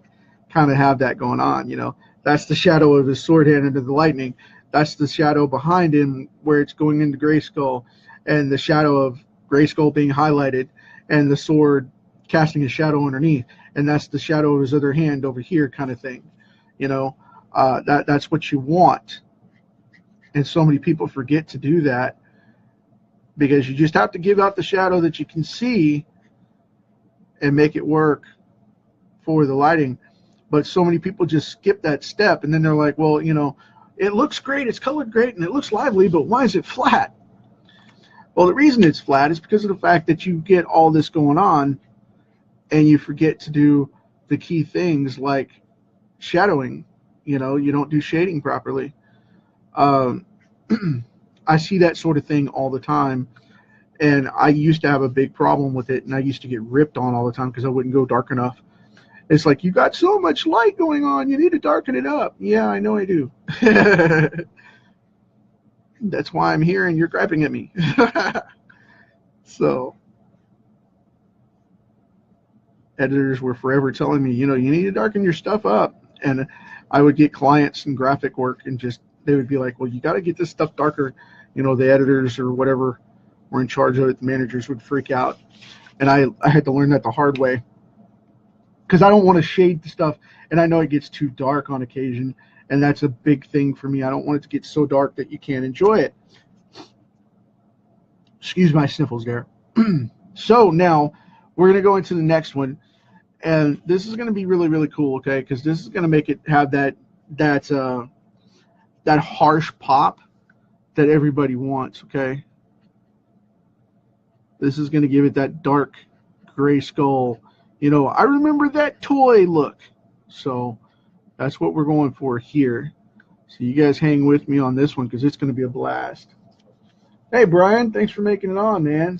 kind of have that going on, you know. That's the shadow of his sword hand into the lightning. That's the shadow behind him where it's going into GraySkull, and the shadow of GraySkull being highlighted, and the sword casting a shadow underneath, and that's the shadow of his other hand over here, kind of thing, you know. That's what you want, and so many people forget to do that, because you just have to give out the shadow that you can see and make it work for the lighting. But so many people just skip that step, and then they're like, well, you know, it looks great, it's colored great, and it looks lively, but why is it flat? Well, the reason it's flat is because of the fact that you get all this going on and you forget to do the key things like shadowing. You know, you don't do shading properly. I see that sort of thing all the time, and I used to have a big problem with it, and I used to get ripped on all the time because I wouldn't go dark enough. It's like, you got so much light going on, you need to darken it up. Yeah, I know I do. That's why I'm here and you're griping at me. So editors were forever telling me, you know, you need to darken your stuff up. And I would get clients and graphic work, and just, they would be like, well, you got to get this stuff darker. You know, the editors or whatever were in charge of it, the managers would freak out. And I had to learn that the hard way, because I don't want to shade the stuff, and I know it gets too dark on occasion, and that's a big thing for me. I don't want it to get so dark that you can't enjoy it. Excuse my sniffles there. So now we're going to go into the next one, and this is going to be really, really cool, okay, because this is going to make it have that harsh pop that everybody wants, okay. This is going to give it that dark GraySkull, you know, I remember that toy look. So that's what we're going for here. So you guys hang with me on this one, because it's going to be a blast. Hey, Brian, thanks for making it on, man.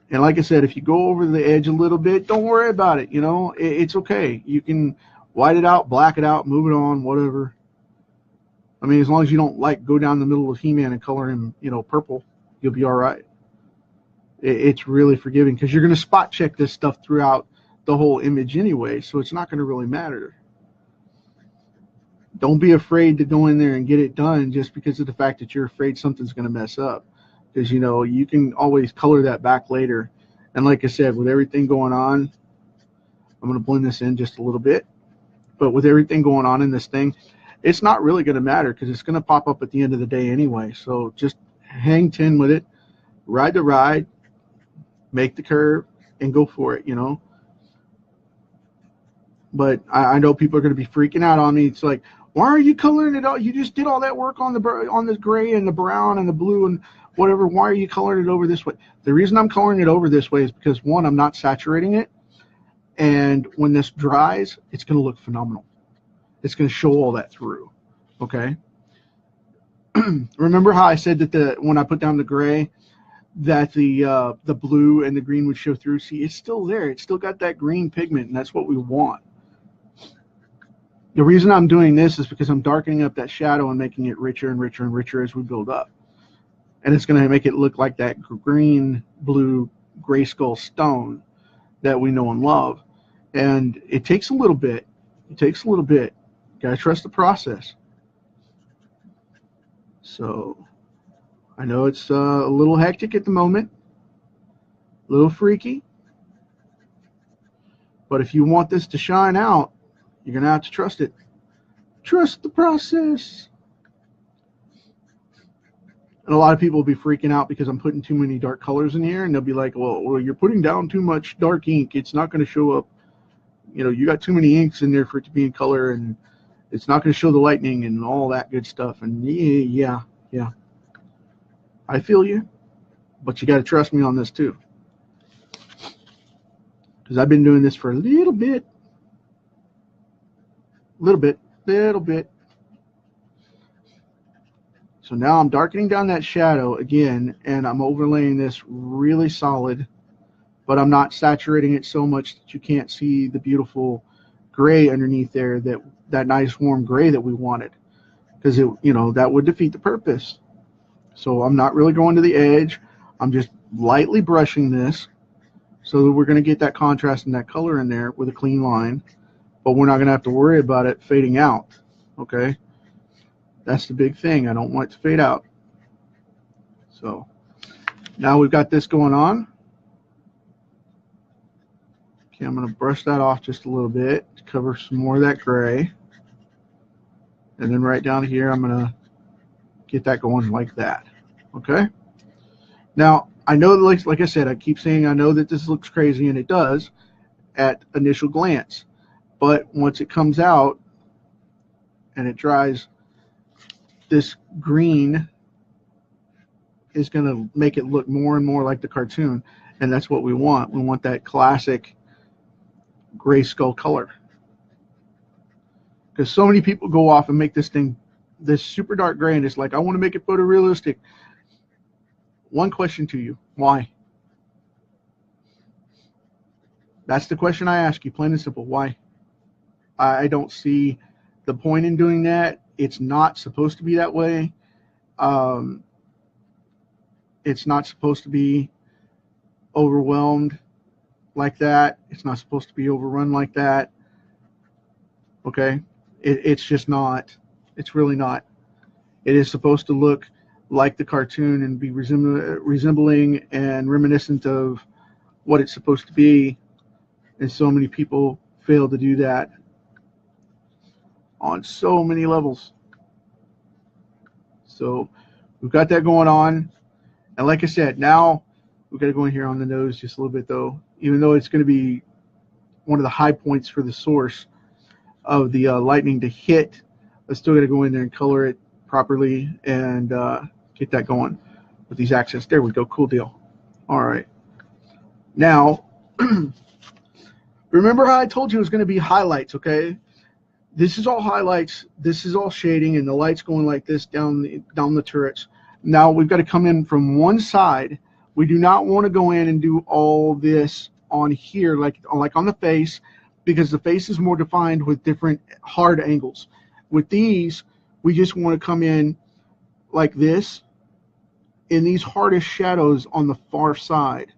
And like I said, if you go over the edge a little bit, don't worry about it. You know, it's okay. You can white it out, black it out, move it on, whatever. I mean, as long as you don't, like, go down the middle of He-Man and color him, you know, purple, you'll be all right. It's really forgiving, because you're going to spot check this stuff throughout the whole image anyway, so it's not going to really matter. Don't be afraid to go in there and get it done just because of the fact that you're afraid something's going to mess up, because, you know, you can always color that back later. And like I said, with everything going on, I'm going to blend this in just a little bit, but with everything going on in this thing, it's not really going to matter, because it's going to pop up at the end of the day anyway. So just hang 10 with it, ride the ride, make the curve, and go for it, you know. But I know people are going to be freaking out on me. It's like, why are you coloring it all? You just did all that work on the gray and the brown and the blue and whatever. Why are you coloring it over this way? The reason I'm coloring it over this way is because, one, I'm not saturating it, and when this dries, it's going to look phenomenal. It's going to show all that through, okay? Remember how I said that when I put down the gray, that the blue and the green would show through? See, it's still there. It's still got that green pigment, and that's what we want. The reason I'm doing this is because I'm darkening up that shadow and making it richer and richer and richer as we build up. And it's going to make it look like that green, blue, GraySkull stone that we know and love. And it takes a little bit. It takes a little bit. You got to trust the process. So I know it's a little hectic at the moment, a little freaky, but if you want this to shine out, you're going to have to trust it. Trust the process. And a lot of people will be freaking out because I'm putting too many dark colors in here, and they'll be like, well, you're putting down too much dark ink. It's not going to show up. You know, you got too many inks in there for it to be in color, and it's not going to show the lightning and all that good stuff. And yeah. I feel you, but you got to trust me on this too. Because I've been doing this for a little bit. So now I'm darkening down that shadow again, and I'm overlaying this really solid, but I'm not saturating it so much that you can't see the beautiful gray underneath there, that nice warm gray that we wanted, because that would defeat the purpose. So I'm not really going to the edge. I'm just lightly brushing this so that we're going to get that contrast and that color in there with a clean line, but we're not going to have to worry about it fading out. Okay, that's the big thing. I don't want it to fade out. So now we've got this going on. Okay, I'm going to brush that off just a little bit to cover some more of that gray, and then right down here I'm going to get that going like that. Okay, now I know that, like I said, I keep saying I know that this looks crazy, and it does at initial glance, but once it comes out and it dries, this green is going to make it look more and more like the cartoon, and that's what we want. We want that classic GraySkull color, because so many people go off and make this thing this super dark gray, and it's like, I want to make it photorealistic. One question to you: why? That's the question I ask you, plain and simple. Why? I don't see the point in doing that. It's not supposed to be that way. It's not supposed to be overwhelmed like that. It's not supposed to be overrun like that. Okay? It's just not. It's really not. It is supposed to look like the cartoon and be resembling and reminiscent of what it's supposed to be. And so many people fail to do that on so many levels. So we've got that going on. And like I said, now we've got to go in here on the nose just a little bit, though. Even though it's going to be one of the high points for the source of the lightning to hit, I still got to go in there and color it properly and get that going with these accents. There we go. Cool deal. All right. Now, remember how I told you it was going to be highlights, okay? This is all highlights. This is all shading, and the light's going like this down the turrets. Now we've got to come in from one side. We do not want to go in and do all this on here, like on the face, because the face is more defined with different hard angles. With these, we just want to come in like this in these hardest shadows on the far side.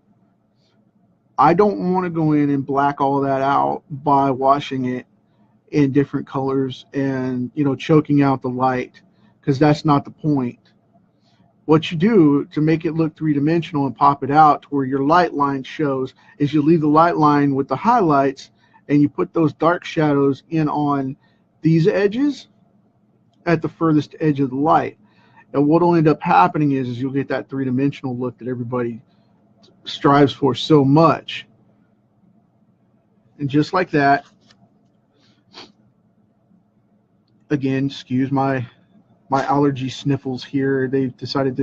I don't want to go in and black all that out by washing it in different colors and, choking out the light, because that's not the point. What you do to make it look three-dimensional and pop it out to where your light line shows is you leave the light line with the highlights, and you put those dark shadows in on these edges at the furthest edge of the light. And what will end up happening is you'll get that three-dimensional look that everybody strives for so much. And just like that, again, excuse my allergy sniffles here. It's decided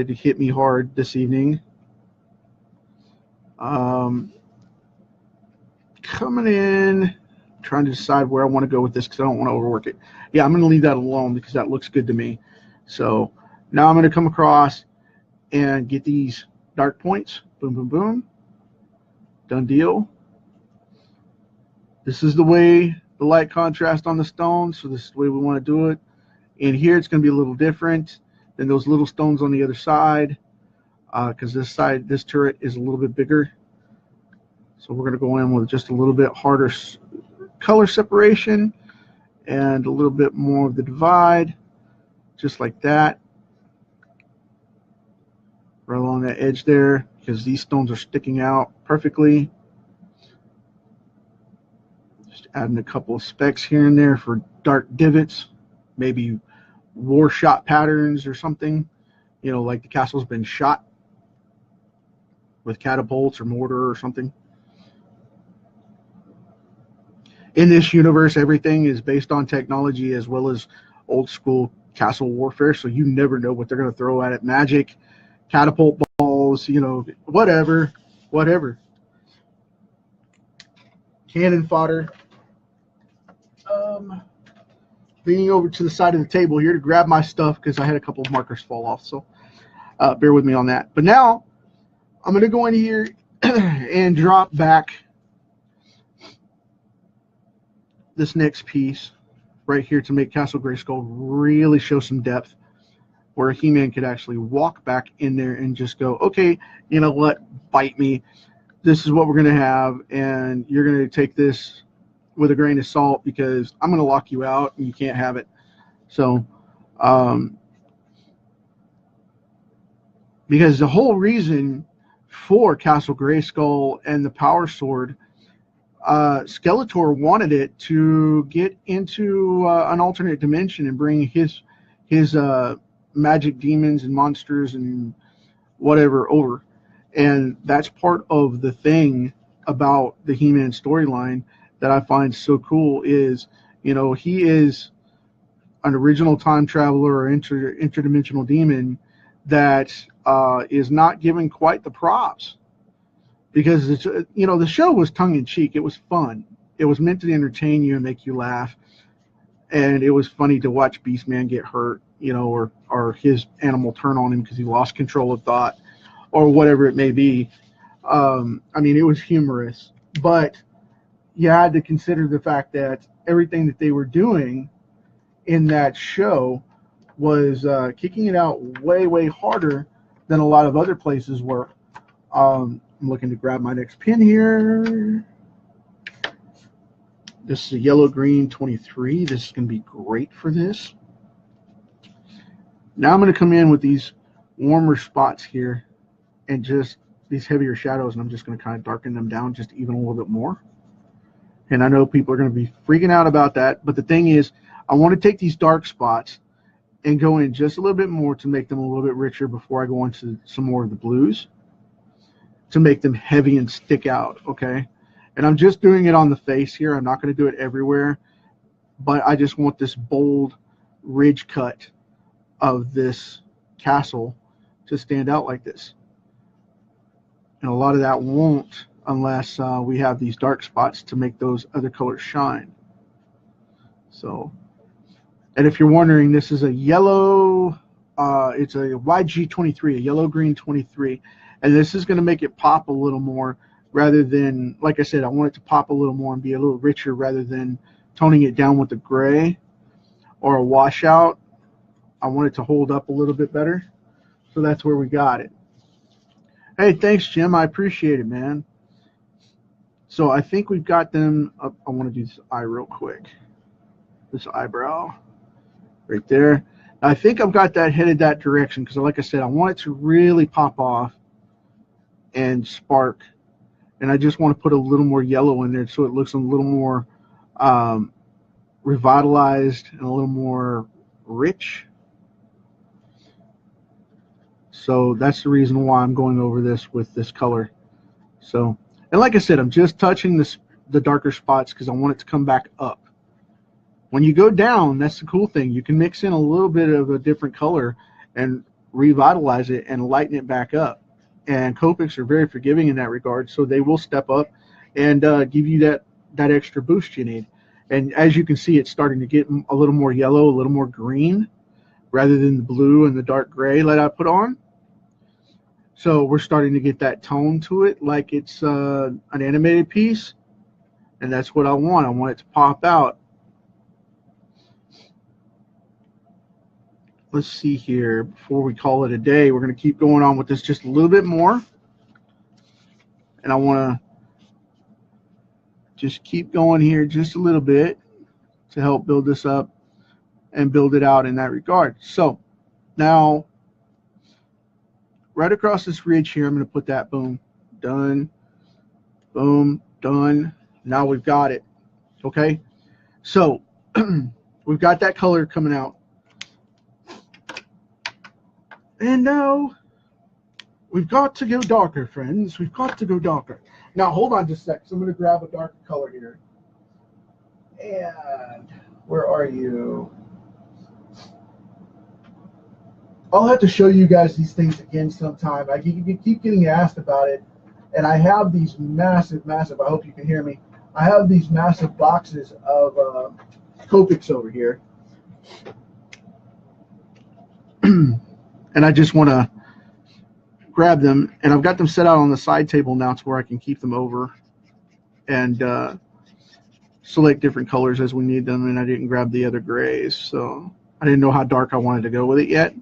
to hit me hard this evening. Coming in, trying to decide where I want to go with this because I don't want to overwork it. Yeah, I'm going to leave that alone because that looks good to me. So now I'm going to come across and get these dark points. Boom, boom, boom. Done deal. This is the way the light contrast on the stone, so this is the way we want to do it. And here it's going to be a little different than those little stones on the other side, because this turret is a little bit bigger. So we're going to go in with just a little bit harder color separation and a little bit more of the divide, just like that, right along that edge there, because these stones are sticking out perfectly. Just adding a couple of specks here and there for dark divots, maybe war shot patterns or something, you know, like the castle's been shot with catapults or mortar or something. In this universe, everything is based on technology as well as old school castle warfare, so you never know what they're going to throw at it. Magic, catapult balls, you know, whatever. Cannon fodder. Leaning over to the side of the table here to grab my stuff because I had a couple of markers fall off, so bear with me on that. But now I'm going to go in here and drop back this next piece right here to make Castle GraySkull really show some depth, where He-Man could actually walk back in there and just go, okay, you know what, bite me. This is what we're going to have, and you're going to take this with a grain of salt because I'm going to lock you out and you can't have it. So, because the whole reason for Castle GraySkull and the Power Sword, Skeletor wanted it to get into an alternate dimension and bring his magic demons and monsters and whatever over. And that's part of the thing about the He-Man storyline that I find so cool is, you know, he is an original time traveler or interdimensional demon that is not given quite the props, because it's, you know, the show was tongue-in-cheek. It was fun. It was meant to entertain you and make you laugh, and it was funny to watch Beastman get hurt, you know, or his animal turn on him because he lost control of thought or whatever it may be. I mean, it was humorous, but you had to consider the fact that everything that they were doing in that show was kicking it out way harder than a lot of other places were. I'm looking to grab my next pin here. This is a yellow-green 23. This is going to be great for this. Now I'm going to come in with these warmer spots here and just these heavier shadows, and I'm just going to kind of darken them down just even a little bit more. And I know people are going to be freaking out about that, but the thing is, I want to take these dark spots and go in just a little bit more to make them a little bit richer before I go into some more of the blues to make them heavy and stick out, okay? And I'm just doing it on the face here. I'm not going to do it everywhere, but I just want this bold ridge cut of this castle to stand out like this. And a lot of that won't unless we have these dark spots to make those other colors shine. So, and if you're wondering, this is a yellow, it's a YG23, a yellow-green 23. And this is going to make it pop a little more rather than, like I said, I want it to pop a little more and be a little richer rather than toning it down with the gray or a washout. I want it to hold up a little bit better. So that's where we got it. Hey, thanks, Jim. I appreciate it, man. So I think we've got them up. I want to do this eye real quick. This eyebrow right there. I think I've got that headed that direction because, like I said, I want it to really pop off and spark. And I just want to put a little more yellow in there so it looks a little more revitalized and a little more rich. So that's the reason why I'm going over this with this color. So, and like I said, I'm just touching the darker spots because I want it to come back up. When you go down, that's the cool thing. You can mix in a little bit of a different color and revitalize it and lighten it back up. And Copics are very forgiving in that regard, so they will step up and give you that extra boost you need. And as you can see, it's starting to get a little more yellow, a little more green, rather than the blue and the dark gray that I put on. So we're starting to get that tone to it like it's an animated piece, and that's what I want. I want it to pop out. Let's see here. Before we call it a day, we're going to keep going on with this just a little bit more. And I want to just keep going here just a little bit to help build this up. and build it out in that regard. So now right across this ridge here, I'm going to put that boom, done, boom, done. Now we've got it. Okay, so we've got that color coming out, and now we've got to go darker, friends. We've got to go darker. Now hold on just a sec. So I'm going to grab a darker color here. And where are you? I'll have to show you guys these things again sometime. I keep getting asked about it, and I have these massive, I hope you can hear me. I have these massive boxes of Copics over here. And I just want to grab them, and I've got them set out on the side table now to where I can keep them over and select different colors as we need them. And I didn't grab the other grays, so I didn't know how dark I wanted to go with it yet.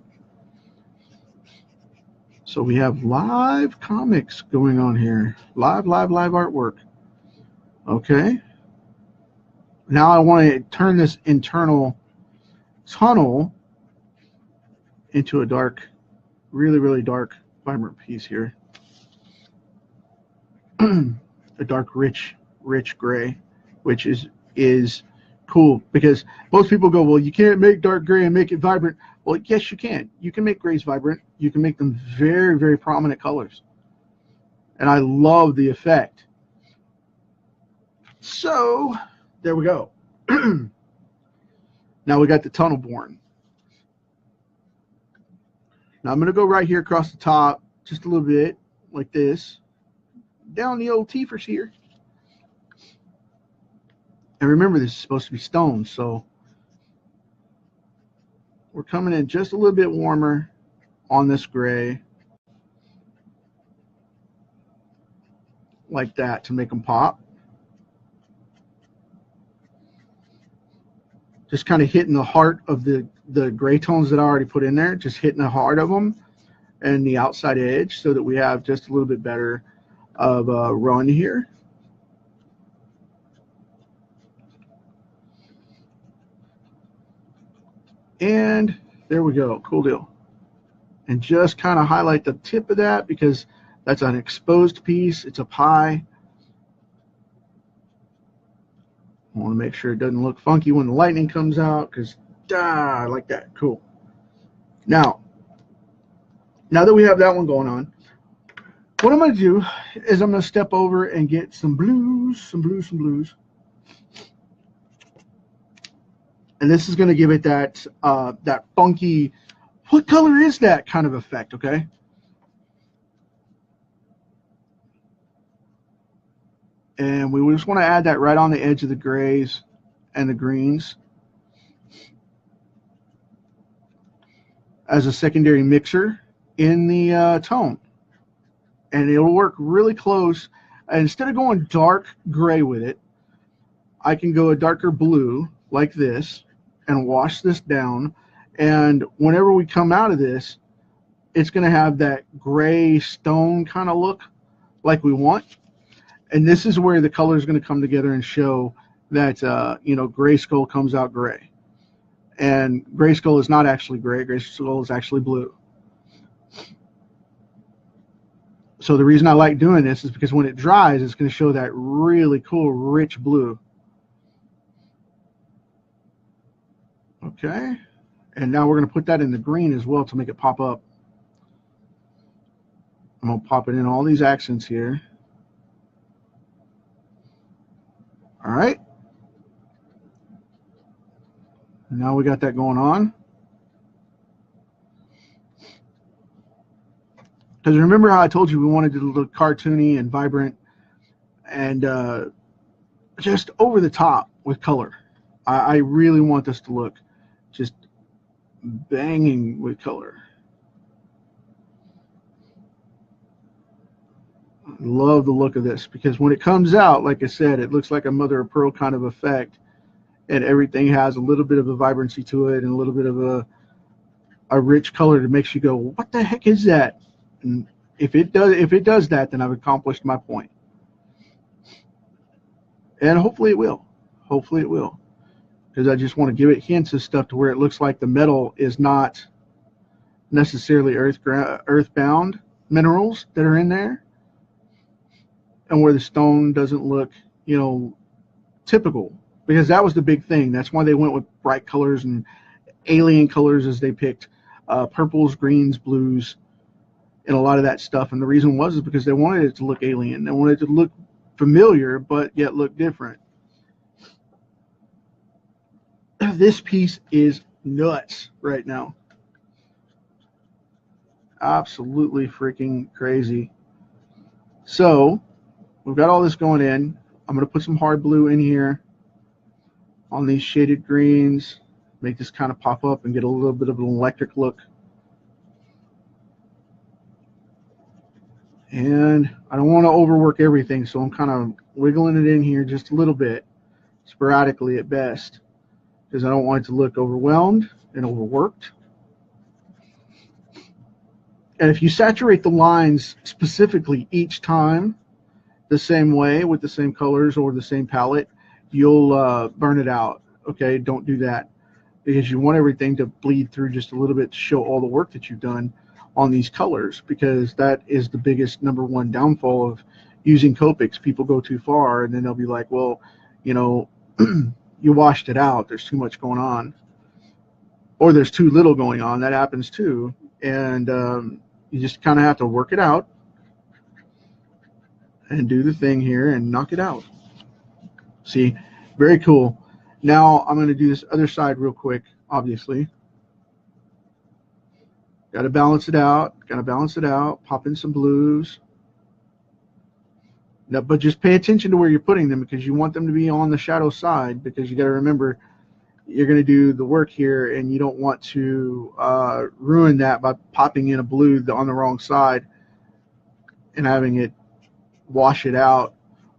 So we have live comics going on here. Live artwork. Okay. Now I want to turn this internal tunnel into a dark, really dark, vibrant piece here. A dark, rich gray, which is cool, because most people go, well, you can't make dark gray and make it vibrant. Well, yes, you can. You can make grays vibrant. You can make them very prominent colors. And I love the effect. So, there we go. Now we got the tunnel born. Now I'm going to go right here across the top, just a little bit, like this. Down the old teethers here. And remember, this is supposed to be stone, so we're coming in just a little bit warmer on this gray, like that, to make them pop. Just kind of hitting the heart of the gray tones that I already put in there, just hitting the heart of them and the outside edge, so that we have just a little bit better of a run here. And there we go. Cool deal. And just kind of highlight the tip of that, because that's an exposed piece. It's a pie. I want to make sure it doesn't look funky when the lightning comes out, because I like that. Cool. Now that we have that one going on, what I'm going to do is I'm going to step over and get some blues. And this is going to give it that that funky, what color is that kind of effect, okay? And we just want to add that right on the edge of the grays and the greens as a secondary mixer in the tone. And it'll work really close. And instead of going dark gray with it, I can go a darker blue like this and wash this down. And whenever we come out of this, it's going to have that gray stone kind of look like we want. And this is where the color is going to come together and show that, you know, GraySkull comes out gray. And GraySkull is not actually gray. GraySkull is actually blue. So the reason I like doing this is because when it dries, it's going to show that really cool, rich blue. Okay. And now we're going to put that in the green as well to make it pop up. I'm going to pop it in all these accents here. All right. Now we got that going on. Because remember how I told you we wanted it to look cartoony and vibrant and just over the top with color. I really want this to look just banging with color. I love the look of this, because when it comes out, like I said, it looks like a mother of pearl kind of effect, and everything has a little bit of a vibrancy to it and a little bit of a rich color that makes you go, what the heck is that? And if it does that, then I've accomplished my point. And hopefully it will. Hopefully it will. because I just want to give it hints of stuff to where it looks like the metal is not necessarily earthbound minerals that are in there, and where the stone doesn't look, you know, typical, because that was the big thing. That's why they went with bright colors and alien colors, as they picked purples, greens, blues, and a lot of that stuff. And the reason was is because they wanted it to look alien. They wanted it to look familiar, but yet look different. This piece is nuts right now. Absolutely freaking crazy. So we've got all this going in. I'm going to put some hard blue in here on these shaded greens, make this kind of pop up and get a little bit of an electric look. And I don't want to overwork everything, so I'm kind of wiggling it in here just a little bit, sporadically at best, because I don't want it to look overwhelmed and overworked. And if you saturate the lines specifically each time the same way with the same colors or the same palette, you'll burn it out. Okay, don't do that, because you want everything to bleed through just a little bit to show all the work that you've done on these colors, because that is the biggest #1 downfall of using Copics. People go too far and then they'll be like, well, you know, you washed it out, there's too much going on, or there's too little going on. That happens too. And you just kind of have to work it out and do the thing here and knock it out. See, very cool. Now I'm going to do this other side real quick. Obviously, got to balance it out. Pop in some blues. Now, but just pay attention to where you're putting them, because you want them to be on the shadow side, because you got to remember you're going to do the work here, and you don't want to ruin that by popping in a blue on the wrong side and having it wash it out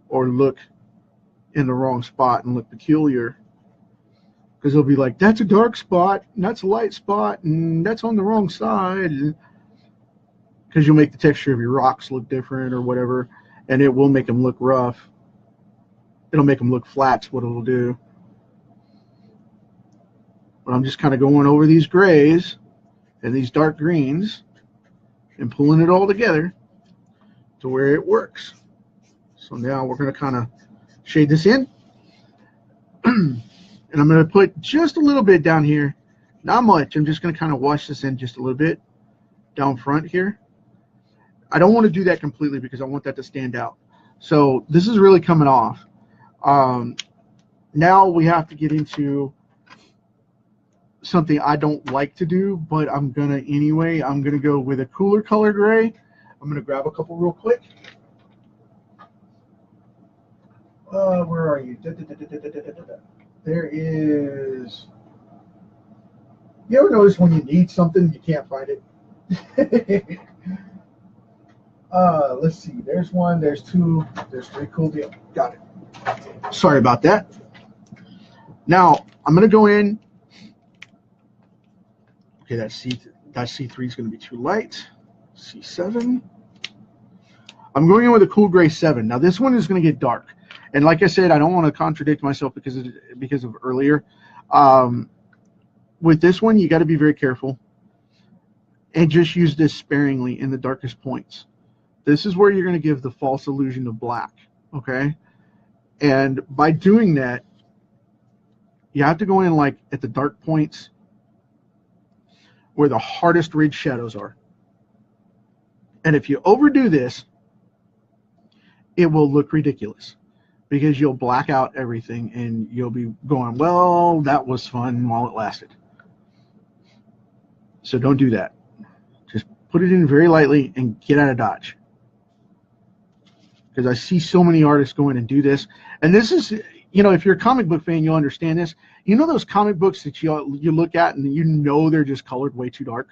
or look in the wrong spot and look peculiar, because they'll be like, that's a dark spot and that's a light spot and that's on the wrong side, because you'll make the texture of your rocks look different or whatever, and it will make them look rough. It'll make them look flat, what it'll do. But I'm just kind of going over these grays and these dark greens and pulling it all together to where it works. So now we're going to kind of shade this in. And I'm going to put just a little bit down here. Not much. I'm just going to kind of wash this in just a little bit down front here. I don't want to do that completely because I want that to stand out. So this is really coming off. Now we have to get into something I don't like to do, but I'm gonna anyway. I'm gonna go with a cooler color gray. I'm gonna grab a couple real quick. Where are you? There is. You ever notice when you need something you can't find it? Let's see. There's one. There's two. There's three. Cool deal. Got it. Sorry about that. Now I'm gonna go in. Okay, that C3 is going to be too light. C7. I'm going in with a cool gray 7. Now this one is going to get dark, and like I said, I don't want to contradict myself because of earlier. With this one, you got to be very careful and just use this sparingly in the darkest points. This is where you're going to give the false illusion of black. Okay, and by doing that, you have to go in like at the dark points where the hardest ridge shadows are. And if you overdo this, it will look ridiculous, because you'll black out everything and you'll be going, well, that was fun while it lasted. So don't do that. Just put it in very lightly and get out of Dodge. Because I see so many artists go in and do this. And this is, you know, if you're a comic book fan, you'll understand this. You know those comic books that you look at and you know they're just colored way too dark?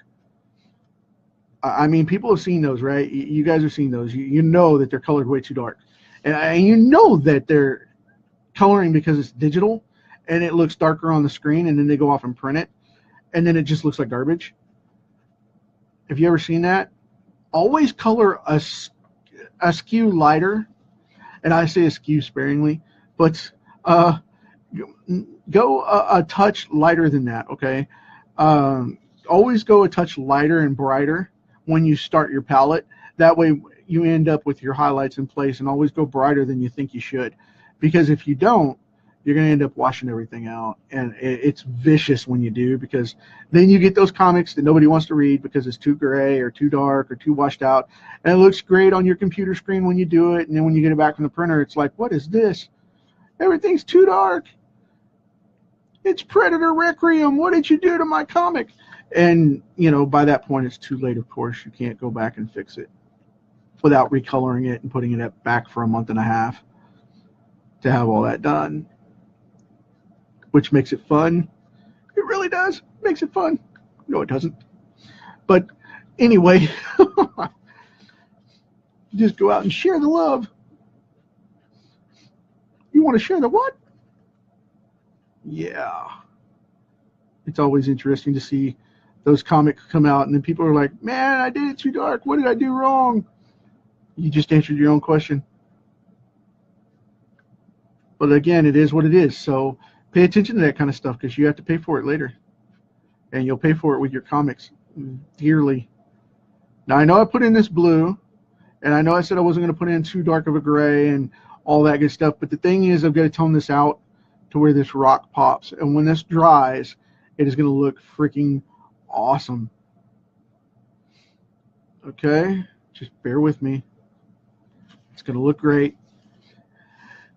I mean, people have seen those, right? You guys have seen those. You know that they're colored way too dark. And you know that they're coloring because it's digital and it looks darker on the screen, and then they go off and print it, and then it just looks like garbage. Have you ever seen that? Always color a skew lighter, and I say a skew sparingly, but Go a touch lighter than that, okay? Always go a touch lighter and brighter when you start your palette. That way you end up with your highlights in place, and always go brighter than you think you should. Because if you don't, you're going to end up washing everything out. And it's vicious when you do, because then you get those comics that nobody wants to read because it's too gray or too dark or too washed out. And it looks great on your computer screen when you do it. And then when you get it back from the printer, it's like, what is this? Everything's too dark. It's Predator Requiem. What did you do to my comic? And, you know, by that point, it's too late, of course. You can't go back and fix it without recoloring it and putting it back for a month and a half to have all that done, which makes it fun. It really does. Makes it fun. No, it doesn't. But anyway, just go out and share the love. You want to share the what? Yeah. It's always interesting to see those comics come out, and then people are like, man, I did it too dark. What did I do wrong? You just answered your own question. But again, it is what it is. So pay attention to that kind of stuff, because you have to pay for it later. And you'll pay for it with your comics dearly. Now, I know I put in this blue, and I know I said I wasn't going to put in too dark of a gray and all that good stuff. But the thing is, I've got to tone this out to where this rock pops. And when this dries, it is going to look freaking awesome. Okay? Just bear with me. It's going to look great.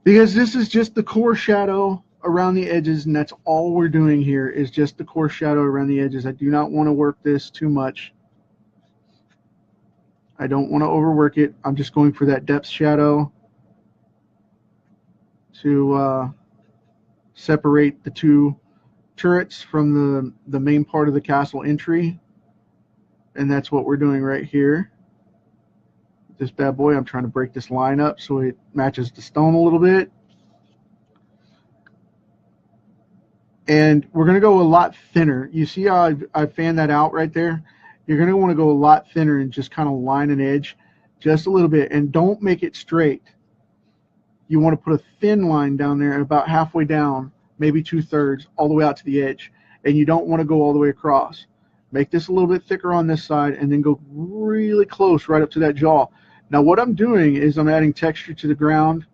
Because this is just the core shadow around the edges, and that's all we're doing here is just the core shadow around the edges. I do not want to work this too much. I don't want to overwork it. I'm just going for that depth shadow to separate the two turrets from the main part of the castle entry. And that's what we're doing right here. This bad boy, I'm trying to break this line up so it matches the stone a little bit. And we're going to go a lot thinner. You see how I fanned that out right there? You're going to want to go a lot thinner and just kind of line an edge just a little bit. And don't make it straight. You want to put a thin line down there about halfway down, maybe 2/3, all the way out to the edge. And you don't want to go all the way across. Make this a little bit thicker on this side, and then go really close right up to that jaw. Now what I'm doing is I'm adding texture to the ground,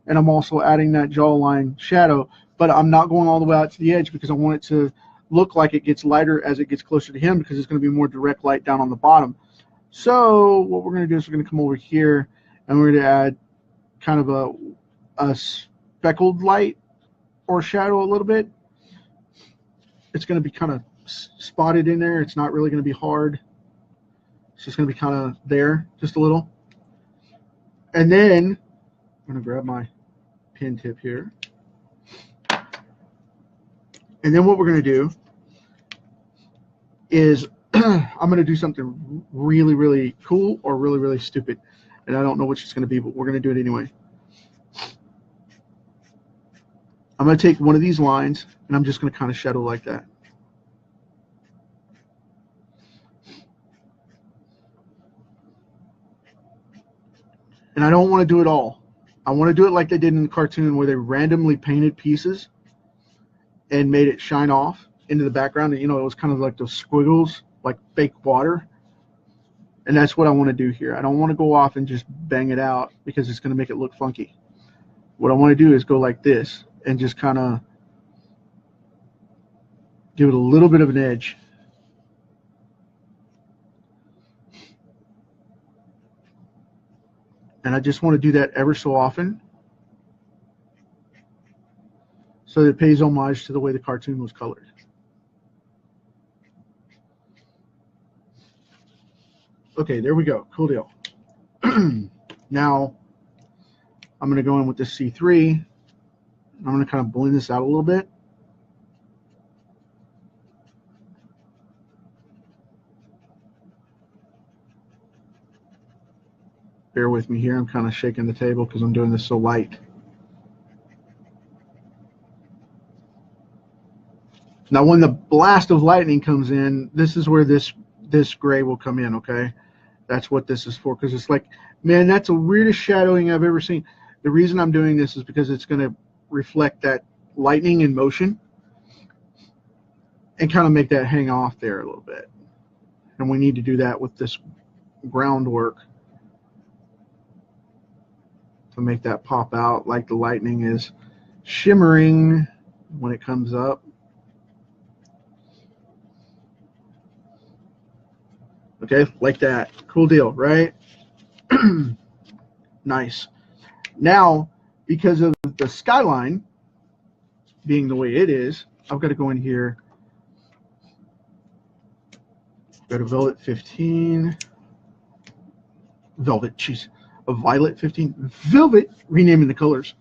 and I'm also adding that jawline shadow, but I'm not going all the way out to the edge because I want it to look like it gets lighter as it gets closer to him, because it's going to be more direct light down on the bottom. So what we're going to do is we're going to come over here, and we're going to add kind of a speckled light or shadow a little bit. It's going to be kind of spotted in there. It's not really going to be hard. It's just going to be kind of there, just a little. And then I'm going to grab my pen tip here. And then what we're going to do is I'm going to do something really, really cool or really, really stupid. And I don't know which it's going to be, but we're going to do it anyway. I'm going to take one of these lines, and I'm just going to kind of shadow like that. And I don't want to do it all. I want to do it like they did in the cartoon, where they randomly painted pieces and made it shine off into the background. And, you know, it was kind of like those squiggles, like fake water. And that's what I want to do here. I don't want to go off and just bang it out, because it's going to make it look funky. What I want to do is go like this and just kind of give it a little bit of an edge. And I just want to do that ever so often, so that it pays homage to the way the cartoon was colored. Okay, there we go. Cool deal. Now, I'm going to go in with this C3. I'm going to kind of blend this out a little bit. Bear with me here. I'm kind of shaking the table because I'm doing this so light. Now, when the blast of lightning comes in, this is where this gray will come in, okay? That's what this is for, because it's like, man, that's the weirdest shadowing I've ever seen. The reason I'm doing this is because it's going to reflect that lightning in motion and kind of make that hang off there a little bit. And we need to do that with this groundwork to make that pop out like the lightning is shimmering when it comes up. Okay, like that. Cool deal, right? Nice. Now, because of the skyline being the way it is, I've got to go in here. Go to Velvet 15. Velvet, jeez. A Violet 15. Velvet, renaming the colors.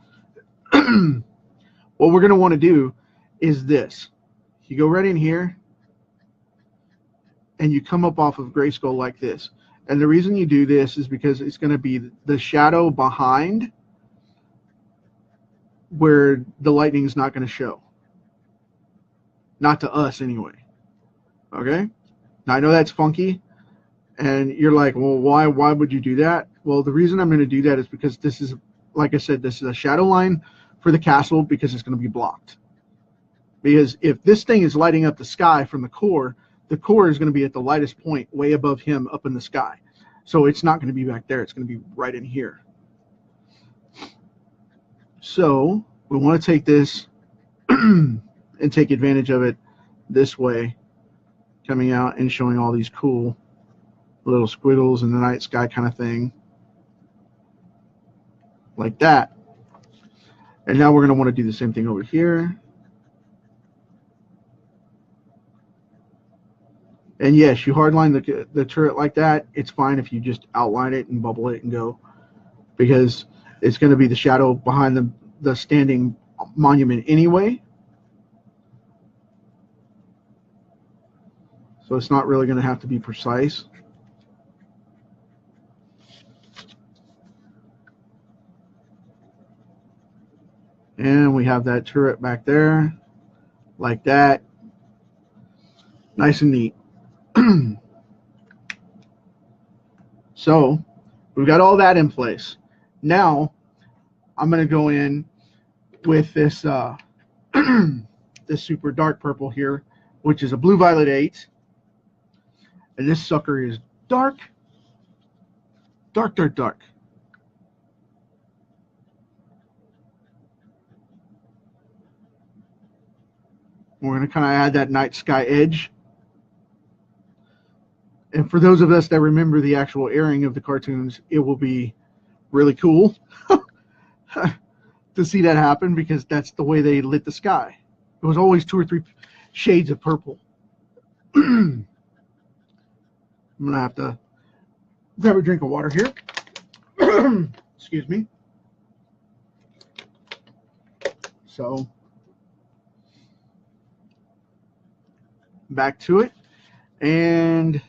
What we're going to want to do is this. You go right in here, and you come up off of GraySkull like this. And the reason you do this is because it's going to be the shadow behind where the lightning is not going to show. Not to us anyway. Okay? Now I know that's funky, and you're like, well, why would you do that? Well, the reason I'm going to do that is because this is, like I said, this is a shadow line for the castle because it's going to be blocked. Because if this thing is lighting up the sky from the core is going to be at the lightest point way above him up in the sky. So it's not going to be back there. It's going to be right in here. So we want to take this and take advantage of it this way, coming out and showing all these cool little squiggles in the night sky kind of thing. Like that. And now we're going to want to do the same thing over here. And yes, you hardline the turret like that. It's fine if you just outline it and bubble it and go, because it's going to be the shadow behind the standing monument anyway. So it's not really going to have to be precise. And we have that turret back there, like that. Nice and neat. So we've got all that in place. Now I'm going to go in with this this super dark purple here, which is a blue violet 8, and this sucker is dark. We're going to kind of add that night sky edge. And for those of us that remember the actual airing of the cartoons, it will be really cool to see that happen, because that's the way they lit the sky. It was always 2 or 3 shades of purple. I'm going to have to grab a drink of water here. Excuse me. So, back to it. And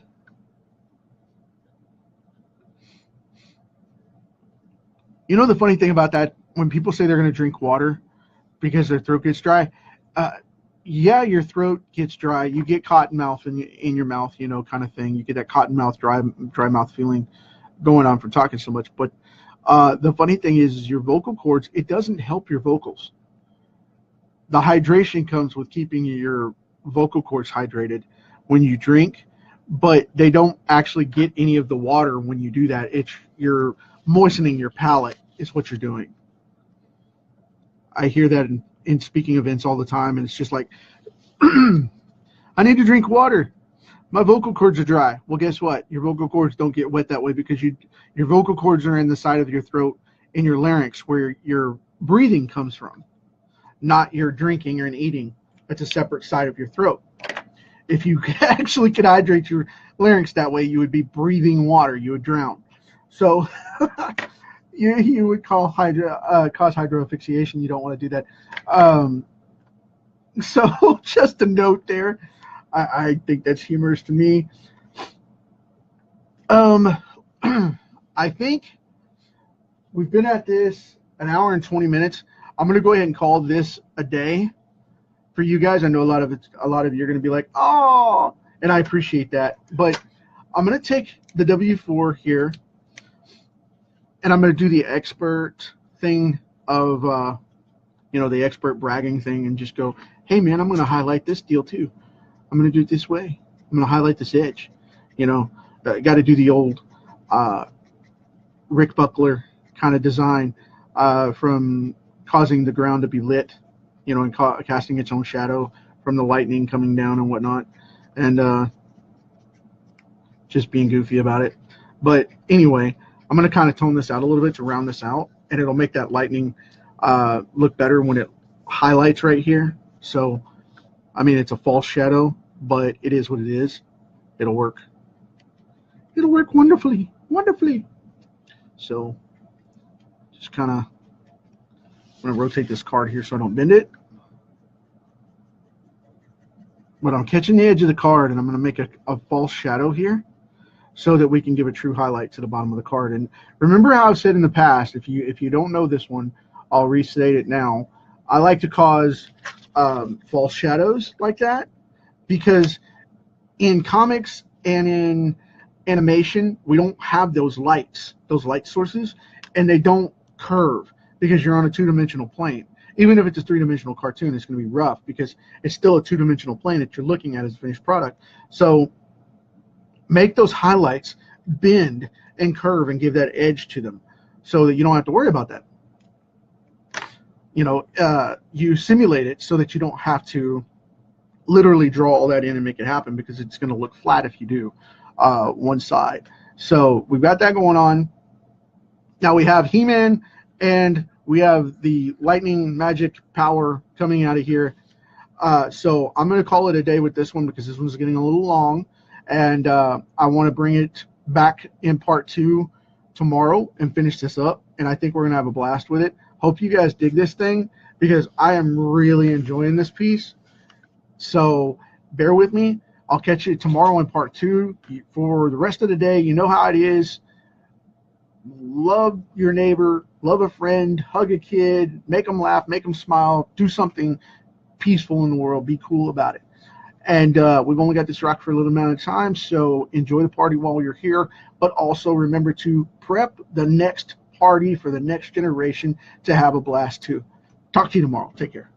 you know the funny thing about that, when people say they're going to drink water because their throat gets dry, yeah, your throat gets dry. You get cotton mouth in your mouth, you know, kind of thing. You get that cotton mouth, dry mouth feeling going on from talking so much. But the funny thing is your vocal cords, it doesn't help your vocals. The hydration comes with keeping your vocal cords hydrated when you drink, but they don't actually get any of the water when you do that. You're moistening your palate is what you're doing. I hear that in speaking events all the time, and it's just like, I need to drink water. My vocal cords are dry. Well, guess what? Your vocal cords don't get wet that way, because your vocal cords are in the side of your throat, in your larynx, where your breathing comes from, not your drinking or eating. That's a separate side of your throat. If you actually could hydrate your larynx that way, you would be breathing water. You would drown. So you would cause hydroasphyxiation. You don't want to do that. So just a note there. I think that's humorous to me. I think we've been at this an hour and 20 minutes. I'm going to go ahead and call this a day for you guys. I know a lot of you are going to be like, oh, and I appreciate that. But I'm going to take the W4 here, and I'm going to do the expert thing of, you know, the expert bragging thing and just go, hey man, I'm going to highlight this deal too. I'm going to do it this way. I'm going to highlight this edge. You know, got to do the old Rick Buckler kind of design from causing the ground to be lit, you know, and casting its own shadow from the lightning coming down and whatnot, and just being goofy about it. But anyway, I'm going to kind of tone this out a little bit to round this out, and it'll make that lightning look better when it highlights right here. So, I mean, it's a false shadow, but it is what it is. It'll work. It'll work wonderfully, wonderfully. So, just kind of, I'm going to rotate this card here so I don't bend it. But I'm catching the edge of the card, and I'm going to make a false shadow here so that we can give a true highlight to the bottom of the card. And remember how I've said in the past, if you don't know this one, I'll restate it now. I like to cause false shadows like that because in comics and in animation, we don't have those light sources, and they don't curve because you're on a two-dimensional plane. Even if it's a three-dimensional cartoon, it's going to be rough because it's still a two-dimensional plane that you're looking at as a finished product. So make those highlights bend and curve and give that edge to them so that you don't have to worry about that. You know, you simulate it so that you don't have to literally draw all that in and make it happen because it's going to look flat if you do one side. So we've got that going on. Now we have He-Man and we have the lightning magic power coming out of here. So I'm going to call it a day with this one because this one's getting a little long. And I want to bring it back in part 2 tomorrow and finish this up. And I think we're going to have a blast with it. Hope you guys dig this thing because I am really enjoying this piece. So bear with me. I'll catch you tomorrow in part 2. For the rest of the day, you know how it is. Love your neighbor, love a friend, hug a kid, make them laugh, make them smile, do something peaceful in the world, be cool about it. And we've only got this rock for a little amount of time, so enjoy the party while you're here, but also remember to prep the next party for the next generation to have a blast too. Talk to you tomorrow. Take care.